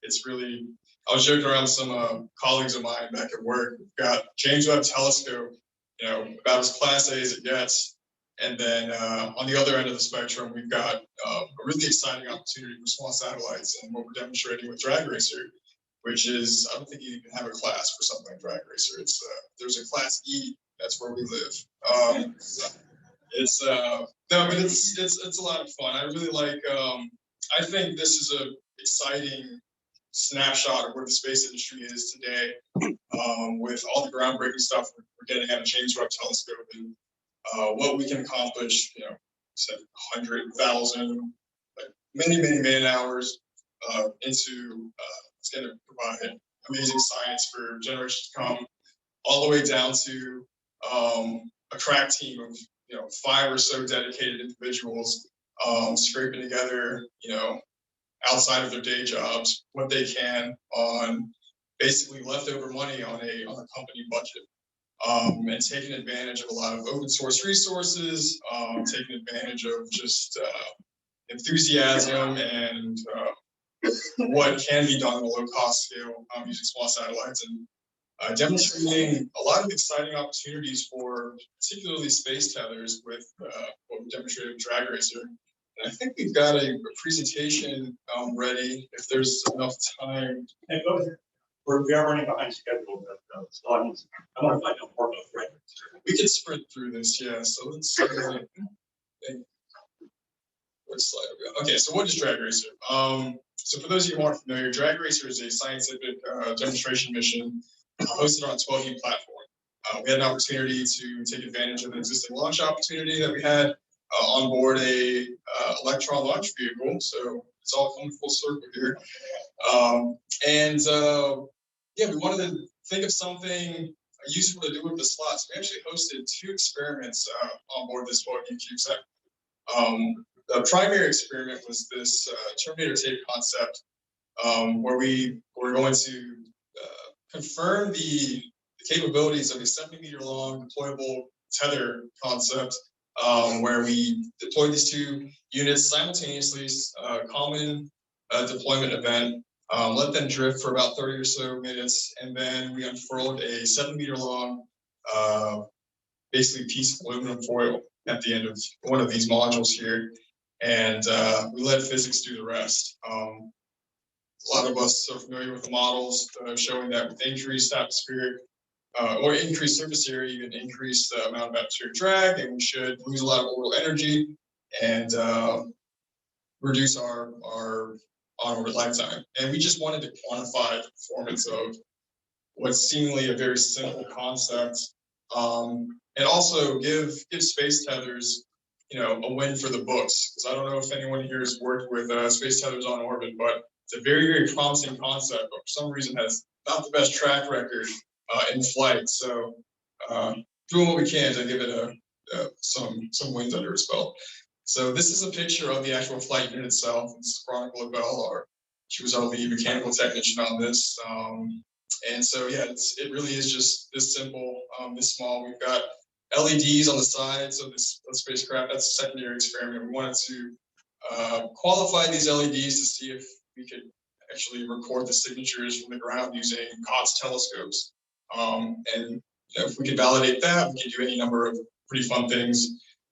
It's really, I was joking around with some colleagues of mine back at work. We've got James Webb Telescope, about as Class A as it gets. And then on the other end of the spectrum, we've got a really exciting opportunity for small satellites and what we're demonstrating with Drag Racer, which is, I don't think you even have a class for something like Drag Racer. It's there's a Class E, that's where we live. It's a lot of fun. I really like, I think this is a exciting snapshot of where the space industry is today, with all the groundbreaking stuff we're getting out of James Webb Telescope and what we can accomplish, 100,000, like many man hours into it's going to provide amazing science for generations to come, all the way down to a crack team of 5 or so dedicated individuals scraping together, outside of their day jobs, what they can on basically leftover money on a company budget. And taking advantage of a lot of open source resources, taking advantage of just enthusiasm and what can be done on a low cost scale using small satellites, and demonstrating a lot of exciting opportunities for particularly space tethers with what we demonstrated with Drag Racer. And I think we've got a presentation ready if there's enough time. Hey, go ahead. We are running behind schedule, but so I want to find out more about Drag Racer. We can sprint through this, yeah. So let's see. What slide are we on? Okay, so what is Drag Racer? So for those of you who aren't familiar, Drag Racer is a scientific demonstration mission hosted on a 12U platform. We had an opportunity to take advantage of an existing launch opportunity that we had on board a Electron launch vehicle. So it's all coming full circle here. Yeah, we wanted to think of something useful to do with the slots. We actually hosted 2 experiments on board this 12U CubeSat. The primary experiment was this Terminator tape concept, where we were going to confirm the capabilities of a 70-meter long deployable tether concept, where we deployed these 2 units simultaneously, common deployment event, let them drift for about 30 or so minutes, and then we unfurled a 7-meter long, basically piece of aluminum foil at the end of one of these modules here. And we let physics do the rest. A lot of us are familiar with the models showing that with increased atmospheric or increased surface area, you can increase the amount of atmospheric drag, and we should lose a lot of orbital energy and reduce our on-orbit lifetime. And we just wanted to quantify the performance of what's seemingly a very simple concept, and also give space tethers a win for the books. Because I don't know if anyone here has worked with space tethers on orbit, but it's a very, very promising concept, but for some reason has not the best track record in flight. So doing what we can to give it some wind under its belt. So this is a picture of the actual flight unit itself. This is Veronica LaBelle, she was our lead mechanical technician on this. And so, yeah, it really is just this simple, this small. We've got LEDs on the sides of this spacecraft. That's a secondary experiment. We wanted to qualify these LEDs to see if we could actually record the signatures from the ground using COTS telescopes. And if we could validate that, we could do any number of pretty fun things.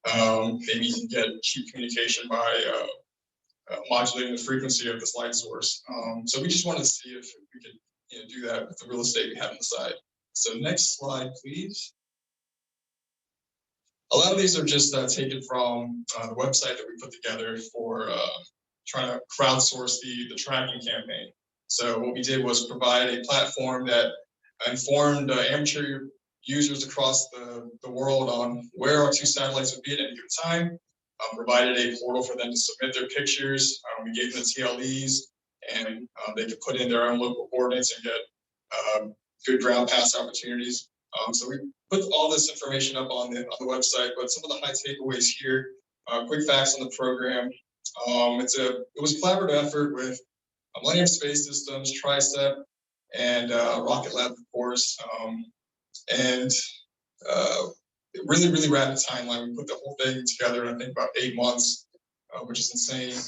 Maybe you can get cheap communication by modulating the frequency of this light source. So we just wanted to see if we could do that with the real estate we have on the side. So next slide, please. A lot of these are just taken from the website that we put together for trying to crowdsource the tracking campaign. So what we did was provide a platform that informed amateur users across the world on where our 2 satellites would be at any given time, provided a portal for them to submit their pictures. We gave them the TLEs, and they could put in their own local coordinates and get good ground pass opportunities. So we put all this information up on the website, but some of the high takeaways here, quick facts on the program. It was a collaborative effort with Millennium Space Systems, Tricep, and Rocket Lab, of course. Really, really rapid timeline. We put the whole thing together in I think about 8 months, which is insane.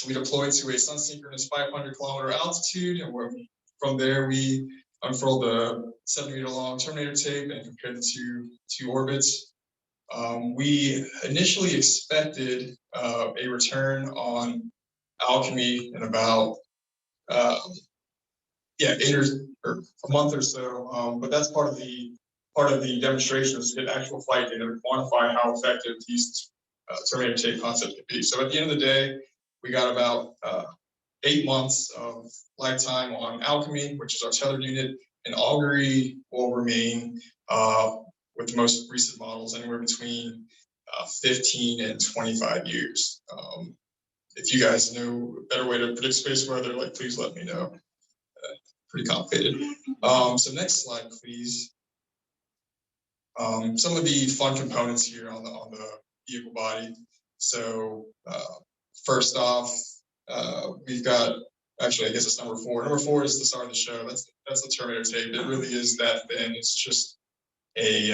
We deployed to a sun-synchronous 500-kilometer altitude, and from there we unfurled the 7-meter-long terminator tape and compared the two orbits. We initially expected a return on Alchemy in about 8 or a month or so, but that's part of the demonstration is to get actual flight data to quantify how effective these terminator tape concepts could be. So at the end of the day, we got about 8 months of lifetime on Alchemy, which is our tethered unit, and Augury will remain with the most recent models anywhere between 15 and 25 years. If you guys know a better way to predict space weather, please let me know. Pretty complicated. So next slide, please. Some of the fun components here on the vehicle body. So first off, we've got, actually, I guess it's number 4. Number 4 is the star of the show. That's the Terminator tape. It really is that thin. It's just a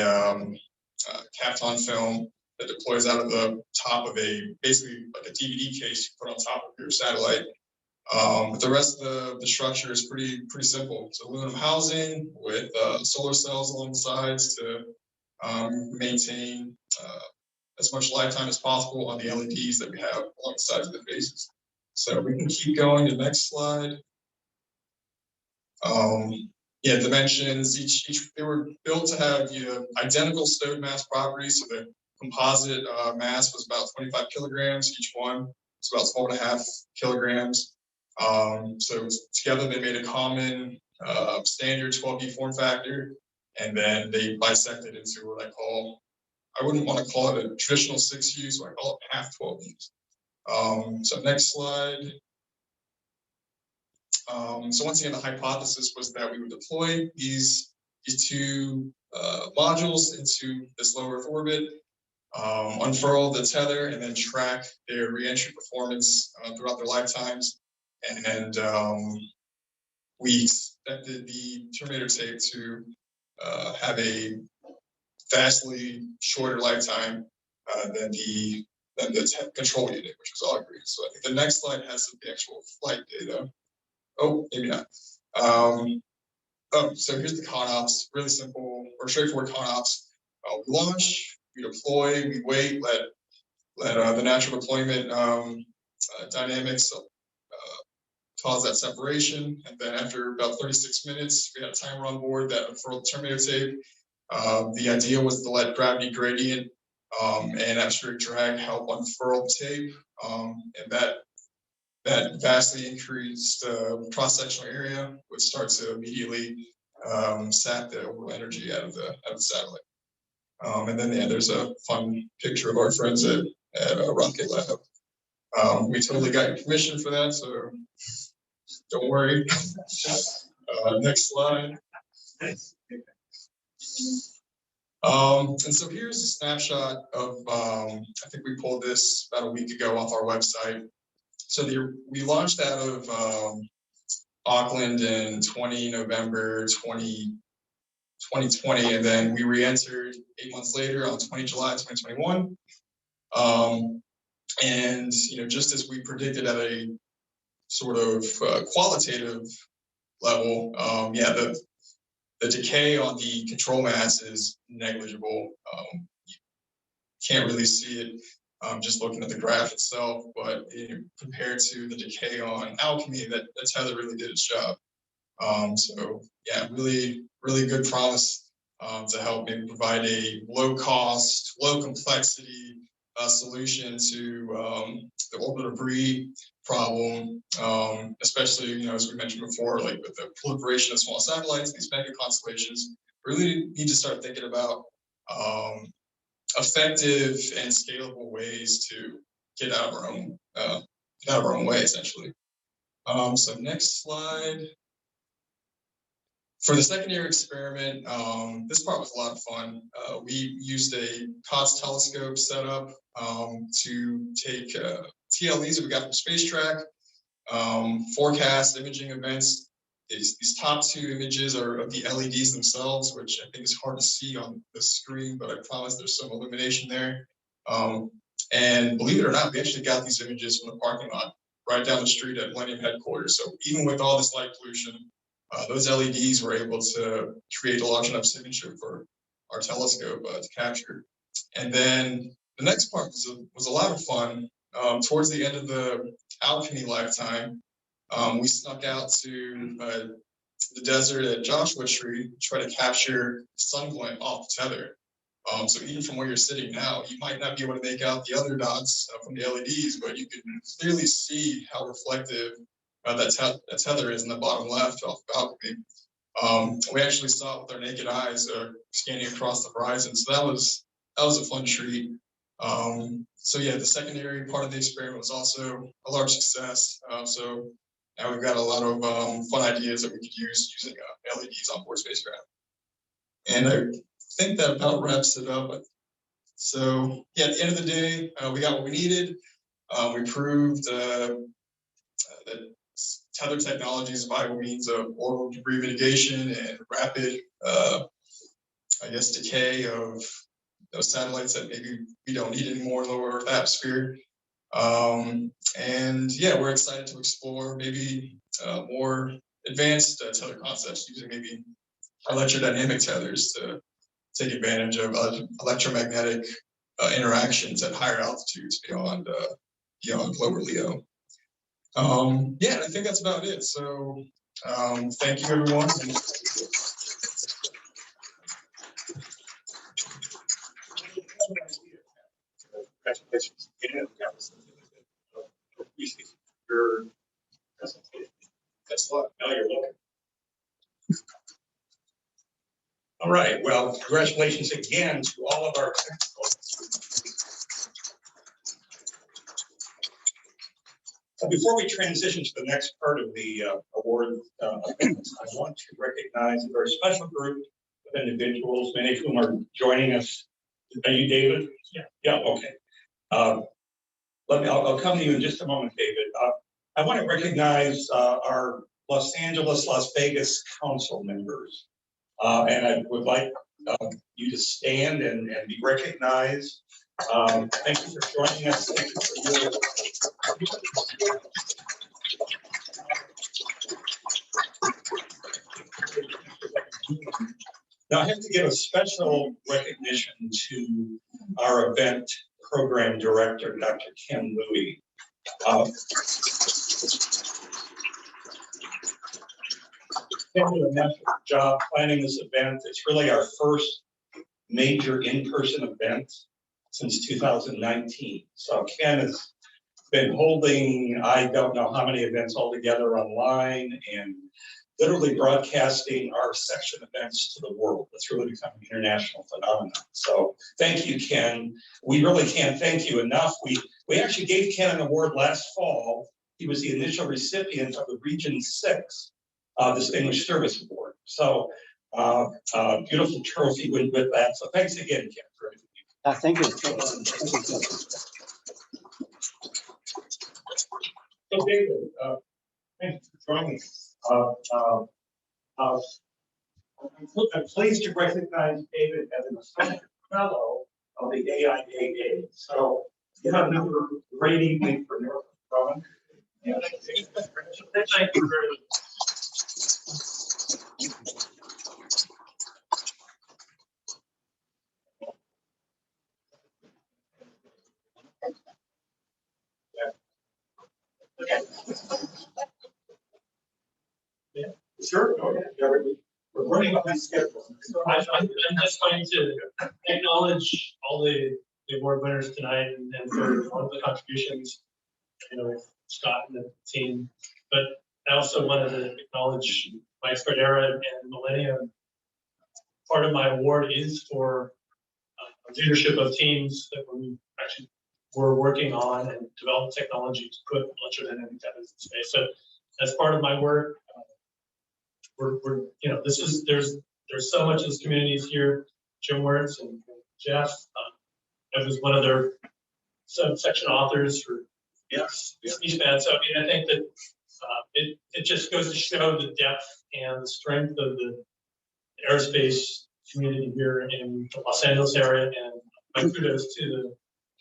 Kapton film that deploys out of the top of basically like a DVD case you put on top of your satellite. But the rest of the structure is pretty simple. It's aluminum housing with solar cells along the sides to maintain as much lifetime as possible on the LEDs that we have along the sides of the faces. So we can keep going to the next slide. Dimensions. They were built to have identical stowed mass properties. So the composite mass was about 25 kilograms each one. It's about 12.5 kilograms. So together they made a common standard 12B form factor, and then they bisected into what I wouldn't want to call it a traditional 6U, so I call it half 12Bs. So next slide. So once again, the hypothesis was that we would deploy these two modules into this low Earth orbit, unfurl the tether, and then track their reentry performance throughout their lifetimes. And we expected the Terminator tape to have a vastly shorter lifetime than the control unit, which was Augury. So I think the next slide has the actual flight data. Oh, maybe not. So here's the ConOps, really simple or straightforward ConOps. We launch, we deploy, we wait, let the natural deployment dynamics cause that separation. And then after about 36 minutes, we had a timer on board that unfurled the Terminator tape. The idea was to let gravity gradient and atmospheric drag help unfurl the tape. And that vastly increased cross-sectional area would start to immediately sap the overall energy out of the satellite. And then there's a fun picture of our friends at Rocket Lab. We totally got your permission for that, so don't worry. Next slide. And so here's a snapshot of, I think we pulled this about a week ago off our website. So we launched out of Auckland in November 2020, and then we re-entered 8 months later on 20 July 2021. And just as we predicted at a sort of qualitative level, the decay on the control mass is negligible. You can't really see it just looking at the graph itself, but compared to the decay on Alchemy, that tether really did its job. So yeah, really, really good promise to help maybe provide a low cost, low complexity solution to the orbital debris problem, especially, as we mentioned before, like with the proliferation of small satellites, these mega constellations, we really need to start thinking about effective and scalable ways to get out of our own way, essentially. So next slide. For the second year experiment, this part was a lot of fun. We used a COTS telescope setup to take TLEs that we got from Space Track, forecast imaging events. These top two images are of the LEDs themselves, which I think is hard to see on the screen, but I promise there's some illumination there. And believe it or not, we actually got these images from the parking lot right down the street at Millennium headquarters. So even with all this light pollution, those LEDs were able to create a large enough signature for our telescope to capture. And then the next part was a lot of fun. Towards the end of the Alchemy lifetime, we snuck out to the desert at Joshua Tree to try to capture sun glint off the tether. So even from where you're sitting now, you might not be able to make out the other dots from the LEDs, but you can clearly see how reflective that tether is in the bottom left off the balcony. We actually saw it with our naked eyes scanning across the horizon. So that was a fun treat. So yeah, the secondary part of the experiment was also a large success. So now we've got a lot of fun ideas that we could use using LEDs on board spacecraft. And I think that about wraps it up. So yeah, at the end of the day, we got what we needed. We proved that tether technology is a viable means of orbital debris mitigation and rapid, decay of those satellites that maybe we don't need anymore in the low Earth atmosphere. And yeah, we're excited to explore maybe more advanced tether concepts using maybe electrodynamic tethers to take advantage of electromagnetic interactions at higher altitudes beyond lower LEO. Yeah, I think that's about it. So thank you, everyone. Congratulations. Your presentation. That's a lot. Now you're welcome. All right. Well, congratulations again to all of our technical. Before we transition to the next part of the award, I want to recognize a very special group of individuals, many of whom are joining us. Are you David? Yeah. Yeah. Okay. I'll come to you in just a moment, David. I want to recognize our Los Angeles, Las Vegas council members. And I would like you to stand and be recognized. Thank you for joining us. Thank you for your... Now I have to give a special recognition to our event program director, Dr. Ken Louie. Ken did a masterful job planning this event. It's really our first major in-person event since 2019. So Ken has been holding, I don't know how many events altogether online and literally broadcasting our section events to the world. It's really become an international phenomenon. So thank you, Ken. We really can't thank you enough. We actually gave Ken an award last fall. He was the initial recipient of the Region 6 Distinguished Service Award. So beautiful trophy with that. So thanks again, Ken, for everything. Thank you. So David, thanks for joining us. I'm pleased to recognize David as an associate fellow of the AIAA. So you have another great evening for North Carolina. Yeah, thank you very much. Yeah, sure. Go ahead. We're running behind schedule. I'm just going to acknowledge all the award winners tonight and for all of the contributions, Scott and the team. But I also wanted to acknowledge my Cordera and Millennium. Part of my award is for leadership of teams that we're working on and develop technology to put electrodynamic tethers in space. So as part of my work, there's so much of this community is here. Jim Wertz and Jeff, I was one of their subsection authors for C-SPAN. So I mean, I think that it just goes to show the depth and the strength of the aerospace community here in the Los Angeles area, and my kudos to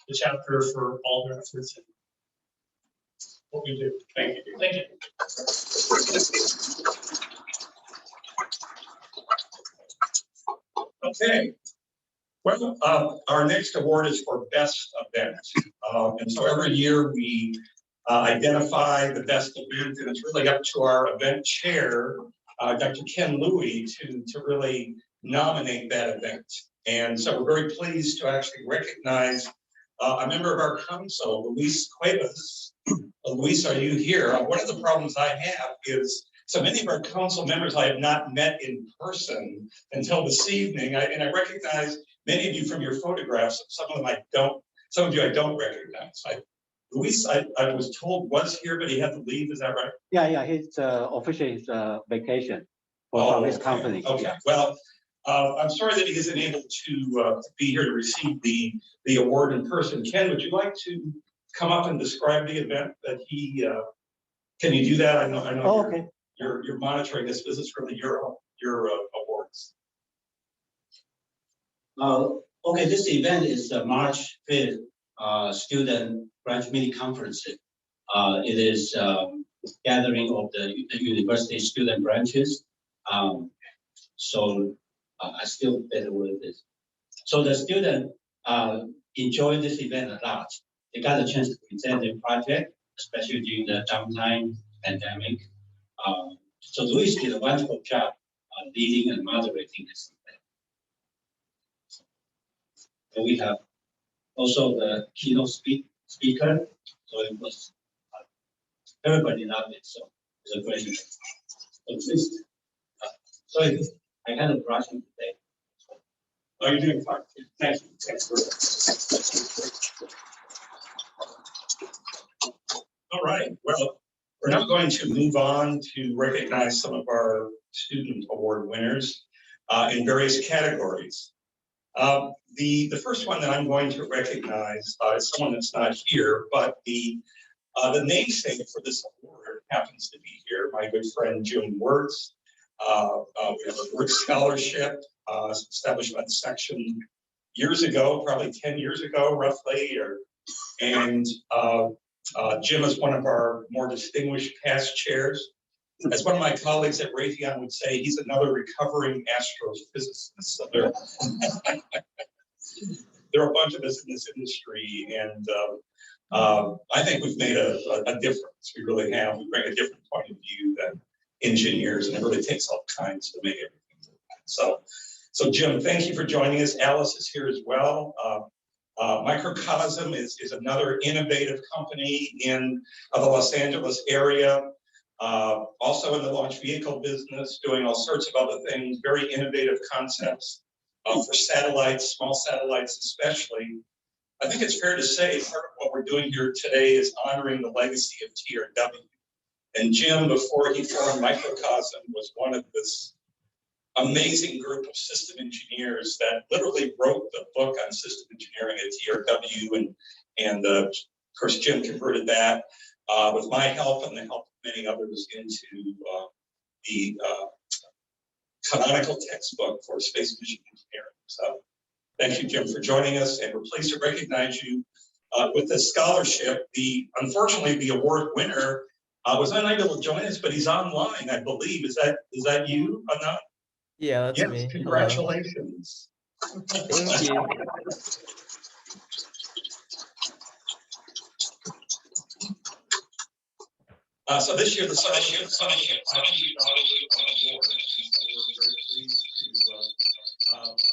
the chapter for all their efforts and what we do. Thank you. Thank you. Okay. Well, our next award is for best event. And so every year we identify the best event, and it's really up to our event chair, Dr. Ken Louie, to really nominate that event. And so we're very pleased to actually recognize a member of our council, Luis Cuevas. Luis, are you here? One of the problems I have is so many of our council members I have not met in person until this evening, and I recognize many of you from your photographs. Some of you I don't recognize. Luis, I was told was here, but he had to leave. Is that right? Yeah, he's officially vacation from his company. Okay, well, I'm sorry that he isn't able to be here to receive the award in person. Ken, would you like to come up and describe the event that he? Can you do that? I know. Oh, okay. You're monitoring this. This is really your awards. Okay, this event is March 5th student branch mini conference. It is gathering of the university student branches. So I still better with this. So the student enjoyed this event a lot. They got a chance to present their project, especially during the downtime pandemic. So Luis did a wonderful job leading and moderating this event. And we have also the keynote speaker. So it was, everybody loved it. So it's a great event. So please, sorry, I kind of rushed today. Oh, you're doing fine. Thank you. All right. Well, we're now going to move on to recognize some of our student award winners in various categories. The first one that I'm going to recognize is someone that's not here, but the namesake for this award happens to be here, my good friend Jim Wertz. We have a Wertz Scholarship established by the section years ago, probably 10 years ago, roughly. And Jim is one of our more distinguished past chairs. As one of my colleagues at Raytheon would say, he's another recovering astrophysicist. So there are a bunch of us in this industry, and I think we've made a difference. We really have. We bring a different point of view than engineers, and it really takes all kinds to make everything. So Jim, thank you for joining us. Alice is here as well. Microcosm is another innovative company in the Los Angeles area. Also in the launch vehicle business, doing all sorts of other things, very innovative concepts for satellites, small satellites especially. I think it's fair to say part of what we're doing here today is honoring the legacy of TRW. And Jim, before he formed Microcosm, was one of this amazing group of system engineers that literally wrote the book on system engineering at TRW. And of course, Jim converted that with my help and the help of many others into the canonical textbook for space mission engineering. So thank you, Jim, for joining us, and we're pleased to recognize you with this scholarship. Unfortunately, the award winner was unable to join us, but he's online, I believe. Is that you, Anand? Yeah, that's yes, me. Congratulations. Thank you. So this year, the scholarship is $500 award. We're very pleased to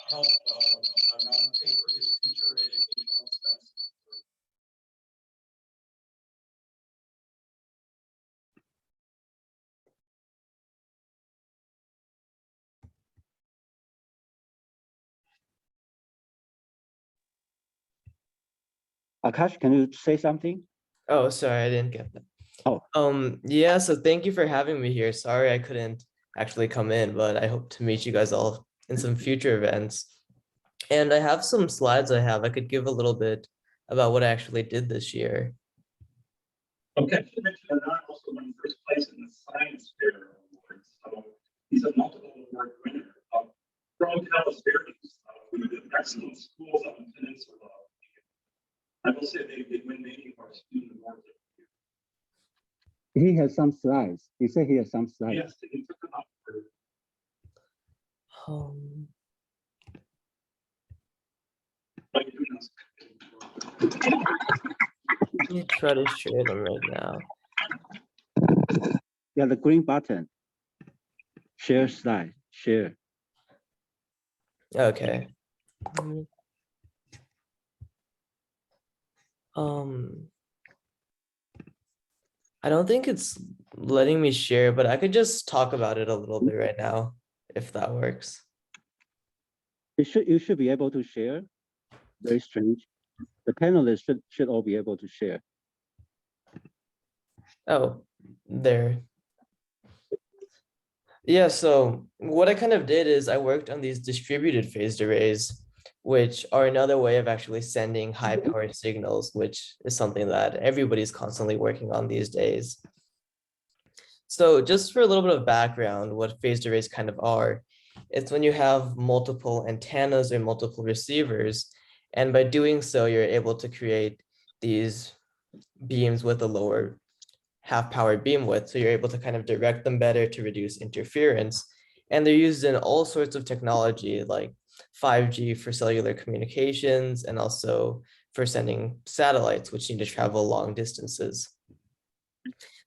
help Anand pay for his future educational expenses. Akash, can you say something? Oh, sorry, I didn't get that. Oh. Yeah, so thank you for having me here. Sorry I couldn't actually come in, but I hope to meet you guys all in some future events. And I have some slides I could give a little bit about what I actually did this year. Okay, you mentioned Anand also won first place in the Science Fair Award. So he's a multiple award winner. From California, we have excellent schools on the peninsula. I will say they win many of our student awards. He has some slides. He said he has some slides. Yes, he took them up for. My goodness. Let me try to share them right now. Yeah, the green button. Share slide. Share. Okay. I don't think it's letting me share, but I could just talk about it a little bit right now, if that works. You should be able to share. Very strange. The panelists should all be able to share. Oh, there. Yeah, so what I kind of did is I worked on these distributed phased arrays, which are another way of actually sending high power signals, which is something that everybody's constantly working on these days. So just for a little bit of background, what phased arrays kind of are, it's when you have multiple antennas or multiple receivers, and by doing so, you're able to create these beams with a lower half power beam width. So you're able to kind of direct them better to reduce interference. And they're used in all sorts of technology like 5G for cellular communications and also for sending satellites, which need to travel long distances.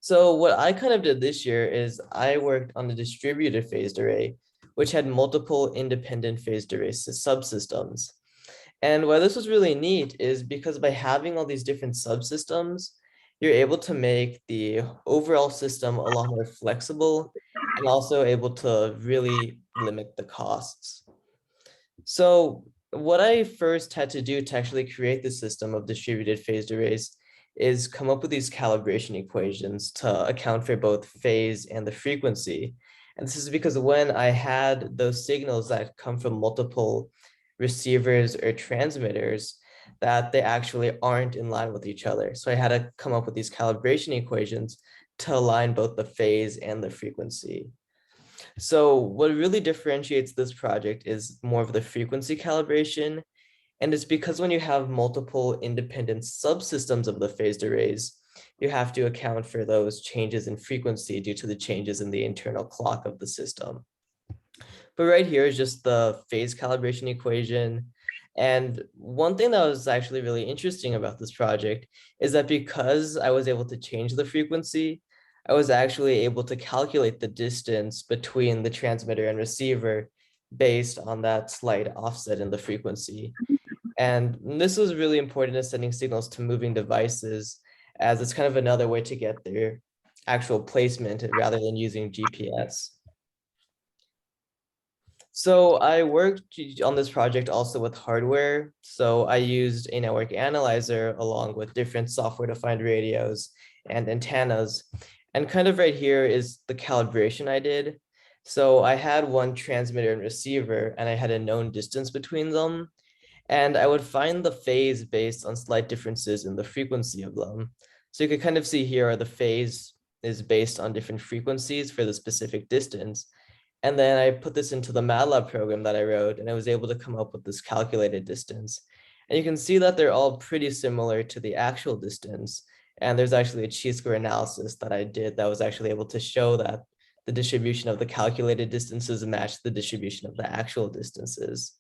So what I kind of did this year is I worked on the distributed phased array, which had multiple independent phased array subsystems. And why this was really neat is because by having all these different subsystems, you're able to make the overall system a lot more flexible and also able to really limit the costs. So what I first had to do to actually create the system of distributed phased arrays is come up with these calibration equations to account for both phase and the frequency. And this is because when I had those signals that come from multiple receivers or transmitters, that they actually aren't in line with each other. So I had to come up with these calibration equations to align both the phase and the frequency. So what really differentiates this project is more of the frequency calibration. And it's because when you have multiple independent subsystems of the phased arrays, you have to account for those changes in frequency due to the changes in the internal clock of the system. But right here is just the phase calibration equation. And one thing that was actually really interesting about this project is that because I was able to change the frequency, I was actually able to calculate the distance between the transmitter and receiver based on that slight offset in the frequency. And this was really important in sending signals to moving devices, as it's kind of another way to get their actual placement rather than using GPS. So I worked on this project also with hardware. So I used a network analyzer along with different software-defined radios and antennas. And kind of right here is the calibration I did. So I had one transmitter and receiver, and I had a known distance between them. And I would find the phase based on slight differences in the frequency of them. So you could kind of see here the phase is based on different frequencies for the specific distance. And then I put this into the MATLAB program that I wrote, and I was able to come up with this calculated distance. And you can see that they're all pretty similar to the actual distance. And there's actually a chi-square analysis that I did that was actually able to show that the distribution of the calculated distances matched the distribution of the actual distances.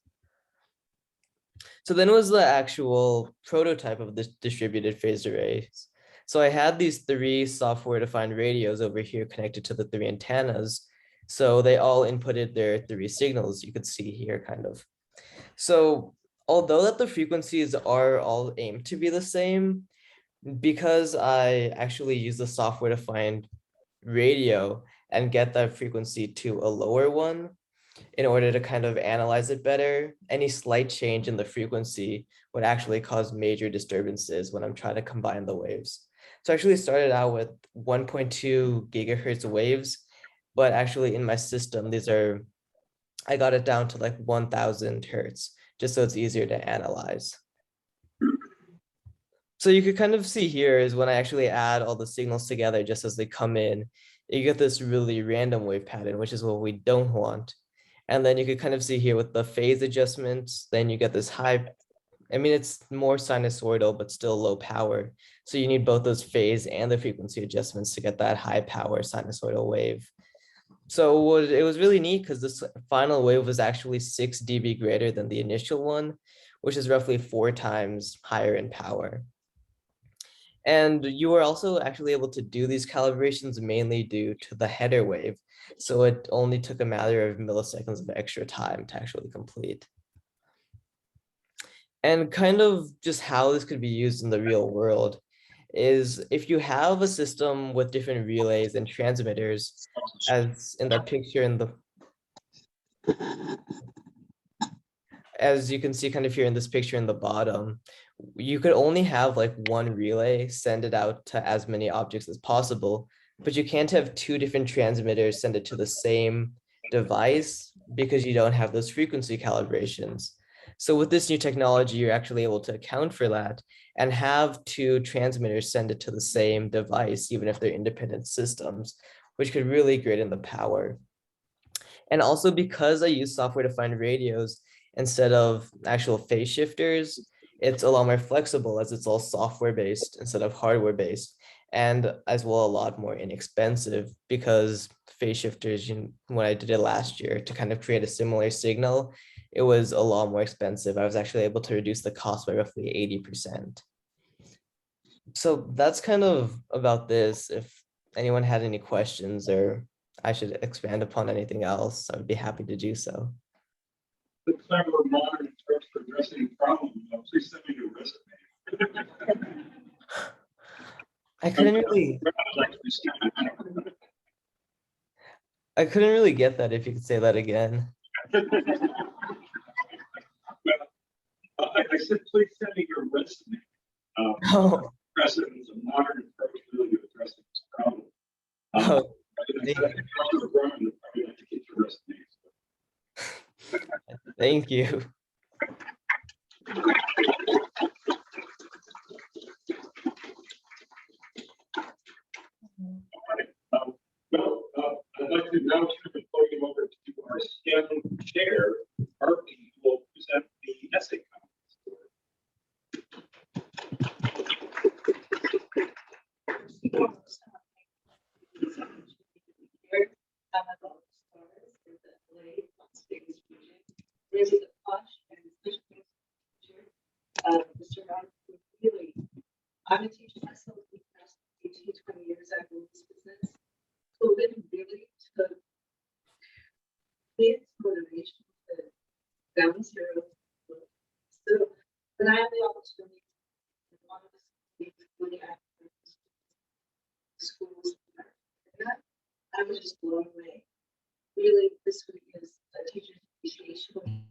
So then was the actual prototype of the distributed phased arrays. So I had these 3 software-defined radios over here connected to the 3 antennas. So they all inputted their 3 signals, you could see here kind of. So although that the frequencies are all aimed to be the same, because I actually use the software-defined radio and get that frequency to a lower one in order to kind of analyze it better, any slight change in the frequency would actually cause major disturbances when I'm trying to combine the waves. So I actually started out with 1.2 gigahertz waves, but actually in my system, I got it down to like 1000 hertz, just so it's easier to analyze. So you could kind of see here is when I actually add all the signals together just as they come in, you get this really random wave pattern, which is what we don't want. And then you could kind of see here with the phase adjustments, then you get this high, I mean, it's more sinusoidal, but still low power. So you need both those phase and the frequency adjustments to get that high power sinusoidal wave. So it was really neat because this final wave was actually 6 dB greater than the initial one, which is roughly 4 times higher in power. And you were also actually able to do these calibrations mainly due to the header wave. So it only took a matter of milliseconds of extra time to actually complete. And kind of just how this could be used in the real world is if you have a system with different relays and transmitters, as in that picture as you can see kind of here in this picture in the bottom, you could only have like one relay send it out to as many objects as possible, but you can't have 2 different transmitters send it to the same device because you don't have those frequency calibrations. So with this new technology, you're actually able to account for that and have 2 transmitters send it to the same device, even if they're independent systems, which could really grade in the power. And also because I use software-defined radios instead of actual phase shifters, it's a lot more flexible as it's all software-based instead of hardware-based, and as well a lot more inexpensive because phase shifters, when I did it last year to kind of create a similar signal, it was a lot more expensive. I was actually able to reduce the cost by roughly 80%. So that's kind of about this. If anyone had any questions or I should expand upon anything else, I would be happy to do so. The clever modern approach for addressing problems. Please send me your resume. I couldn't really get that, if you could say that again. I said, please send me your resume. Oh. Precedents of modern approach really to addressing this problem. Thank you. I'd like to now turn the podium over to our STEM chair, Artie, who will present the essay I'm a teacher myself for the past 18, 20 years. I've been in this business. COVID really took its motivation to down zero. So when I had the opportunity, one of the really active schools, I was just blown away. Really, this week is a teacher's appreciation.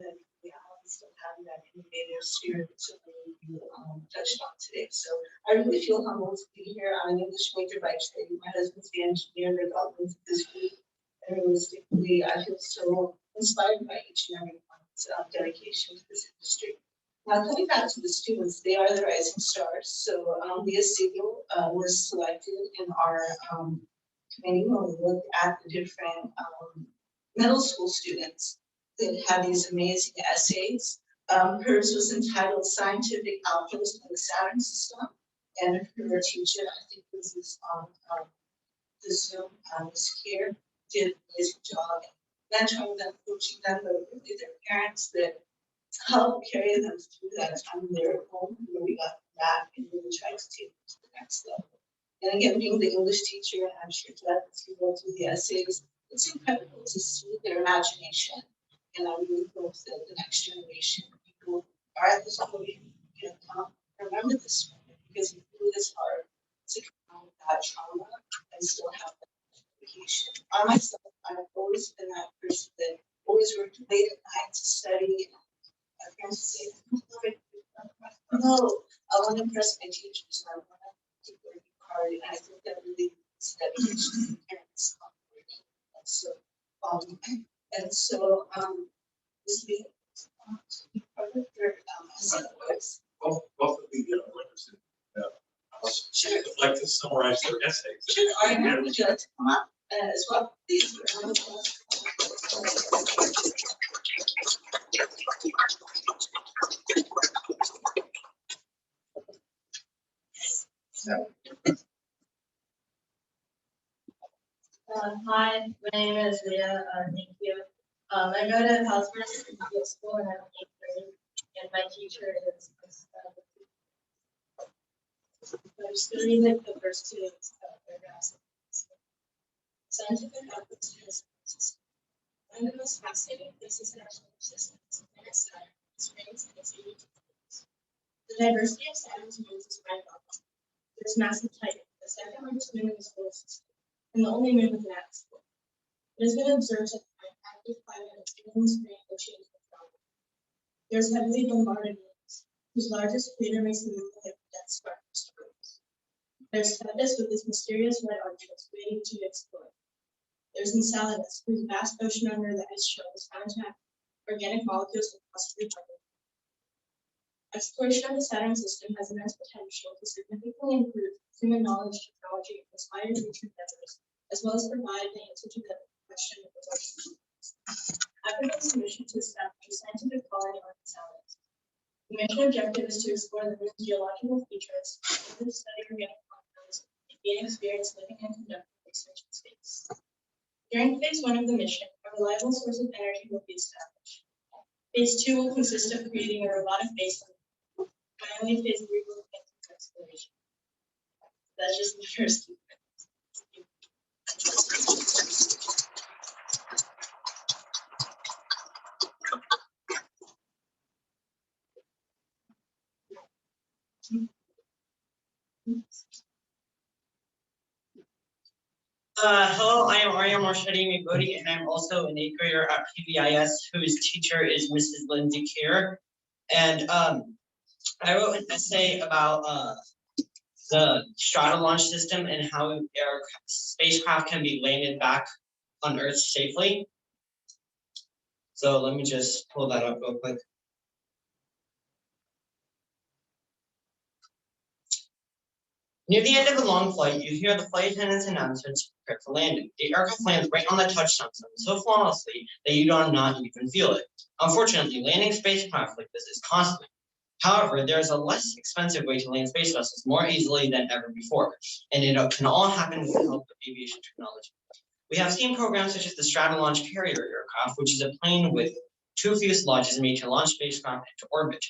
And we still having that innovative spirit that you touched on today. So I really feel humbled to be here. I'm an English major by trade. My husband's the engineer that development of this group. And realistically, I feel so inspired by each and every one's dedication to this industry. Now, coming back to the students, they are the rising stars. So Leah Siegel was selected in our committee when we looked at the different middle school students that had these amazing essays. Hers was entitled Scientific Outcomes of the Saturn System. And her teacher, I think this is on the Zoom, Ms. Kier, did an amazing job mentoring them, coaching them, but really their parents that helped carry them through that time in their home, where we got back and really tried to take them to the next level. And again, being the English teacher, I'm sure glad that you go through the essays. it's incredible to see their imagination. And I really hope that the next generation of people are at this point, remember this moment, because it really is hard to come out of that trauma and still have that education. I myself, I've always been that person that always worked late at night to study. My parents would say, no, I want to impress my teachers. I want to work hard. And I think that really is dedication to parents. And so, this week, part of their Both of the winners. Sure. I'd like to summarize their essays. Sure, would you like to come up as well, please? Hi, my name is Leah. Thank you. I go to Hillsborough Middle School and I'm in 8th grade, and my teacher is. I'm just going to read like the first two paragraphs. Scientific application is one of the most fascinating places in our solar system and its Saturn, its rings, and its unique features. The diversity of Saturn's moons is mind-boggling. There's massive Titan, the second largest moon in the solar system, and the only moon with an atmosphere. It has been observed to find active climate in spring, ocean, and ground. There's heavily bombarded moons, whose largest crater makes the moon look like a death star from steroids. There's Tethys with its mysterious red arches waiting to be explored. There's Enceladus, whose vast ocean under the ice shelf is found to have organic molecules and possibly carbon. Exploration of the Saturn system has immense potential to significantly improve human knowledge, technology, and inspire future endeavors, as well as provide the answer to the question of resources. Africa's mission to establish a scientific colony on Enceladus. The mission objective is to explore the moon's geological features, and to study organic compounds, and gain experience living and conducting research in space. During phase 1 of the mission, a reliable source of energy will be established. Phase 2 will consist of creating a robotic base. Finally, phase 3 will begin exploration. That's just the first two. Hello, I am Arya Marshadi Mibodi, and I'm also an 8th grader at PBIS, whose teacher is Mrs. Lindsay Kerr. And I wrote an essay about the Strato launch system and how spacecraft can be landed back on Earth safely. So let me just pull that up real quick. Near the end of a long flight, you hear the flight attendant's announcements to prepare for landing. The aircraft lands right on the touchdown zone so flawlessly that you do not even feel it. Unfortunately, landing spacecraft like this is costly. However, there is a less expensive way to land space vessels more easily than ever before, and it can all happen with the help of aviation technology. We have seen programs such as the Strato Launch carrier aircraft, which is a plane with 2 fuselages made to launch spacecraft into orbit.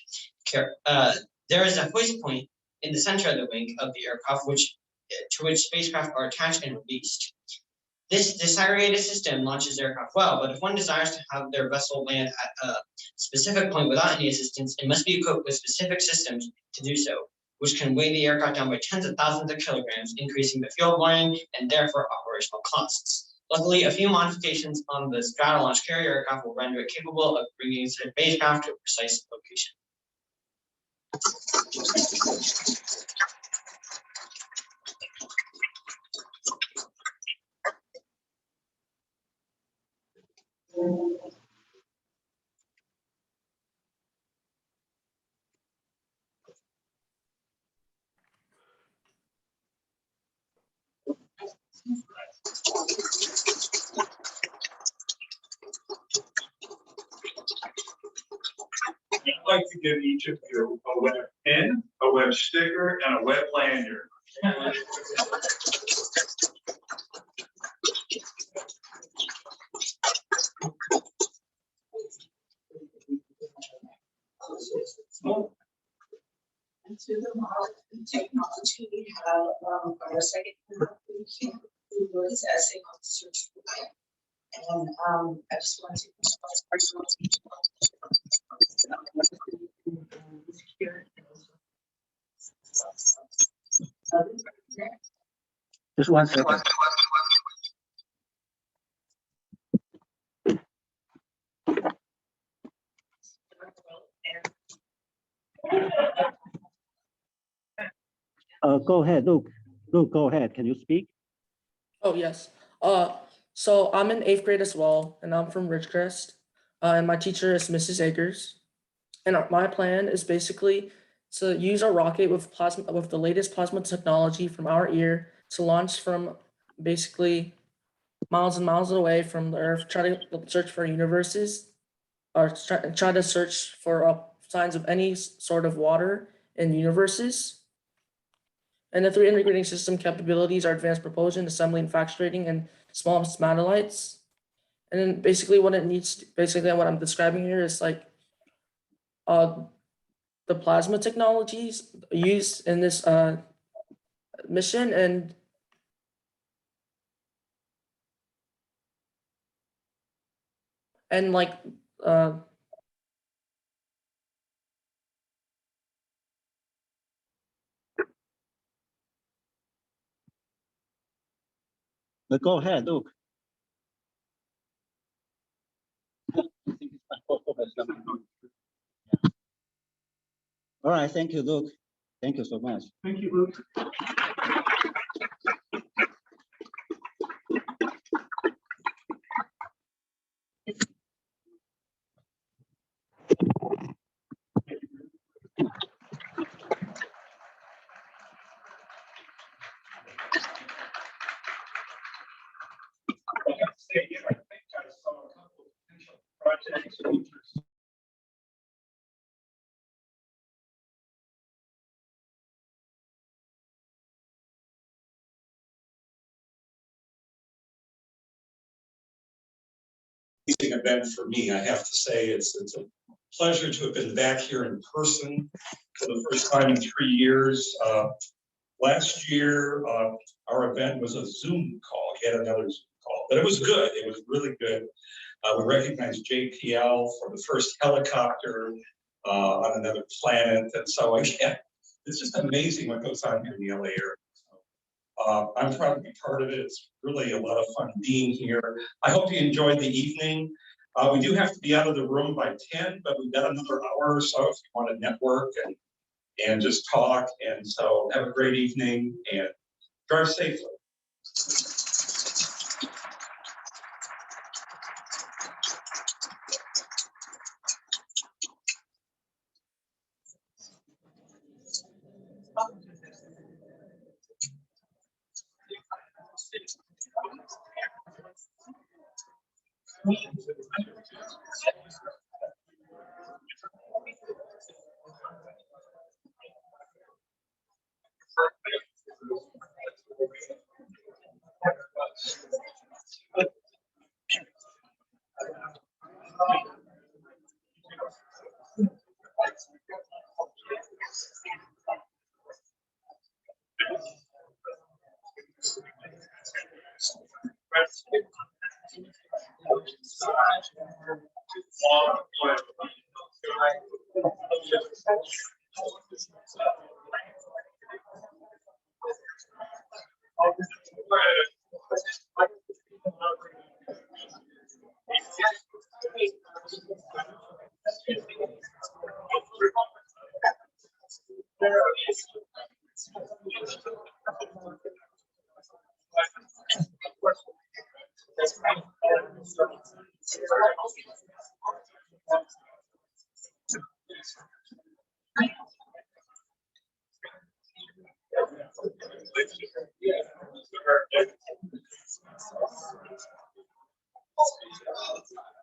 There is a hoist point in the center of the wing of the aircraft, to which spacecraft are attached and released. This disaggregated system launches aircraft well, but if one desires to have their vessel land at a specific point without any assistance, it must be equipped with specific systems to do so, which can weigh the aircraft down by tens of thousands of kilograms, increasing the fuel burning and therefore operational costs. Luckily, a few modifications on the Strato Launch carrier aircraft will render it capable of bringing spacecraft to a precise location. I'd like to give each of you a web pin, a web sticker, and a web lanyard. And through the knowledge and technology we have, our second we can do this essay on search for life. And I just want to. Just 1 second. Go ahead, Luke. Luke, go ahead. Can you speak? Oh, yes. So I'm in 8th grade as well, and I'm from Ridgecrest. And my teacher is Mrs. Akers. And my plan is basically to use our rocket with the latest plasma technology from our ear to launch from basically miles and miles away from the Earth, try to search for universes, or try to search for signs of any sort of water in universes. And the 3 integrating system capabilities are advanced propulsion, assembly, and fracturing, and small satellites. And then basically what it needs, basically what I'm describing here is like the plasma technologies used in this mission, and like But go ahead, Luke. All right, thank you, Luke. Thank you so much. Thank you, Luke. I think I saw a couple of potential projects or features. Event for me, I have to say, it's a pleasure to have been back here in person for the first time in 3 years. Last year, our event was a Zoom call, yet another Zoom call, but it was good. It was really good. We recognized JPL for the first helicopter on another planet, and so again, it's just amazing what goes on here in the LA area. I'm proud to be part of it. It's really a lot of fun being here. I hope you enjoyed the evening. We do have to be out of the room by 10, but we've got another hour or so if you want to network and just talk. And so have a great evening and drive safely.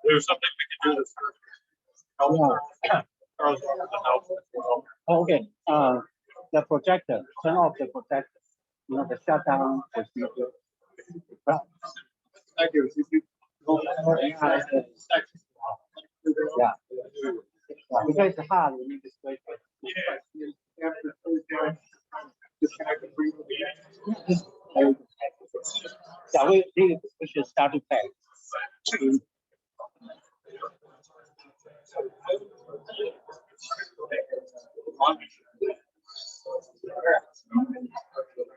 There's something we can do this for. Okay, the projector, turn off the projector. You know, the shutdown procedure. Thank you. Yeah. Because it's hard, we need to switch it. Yeah, we should start to play.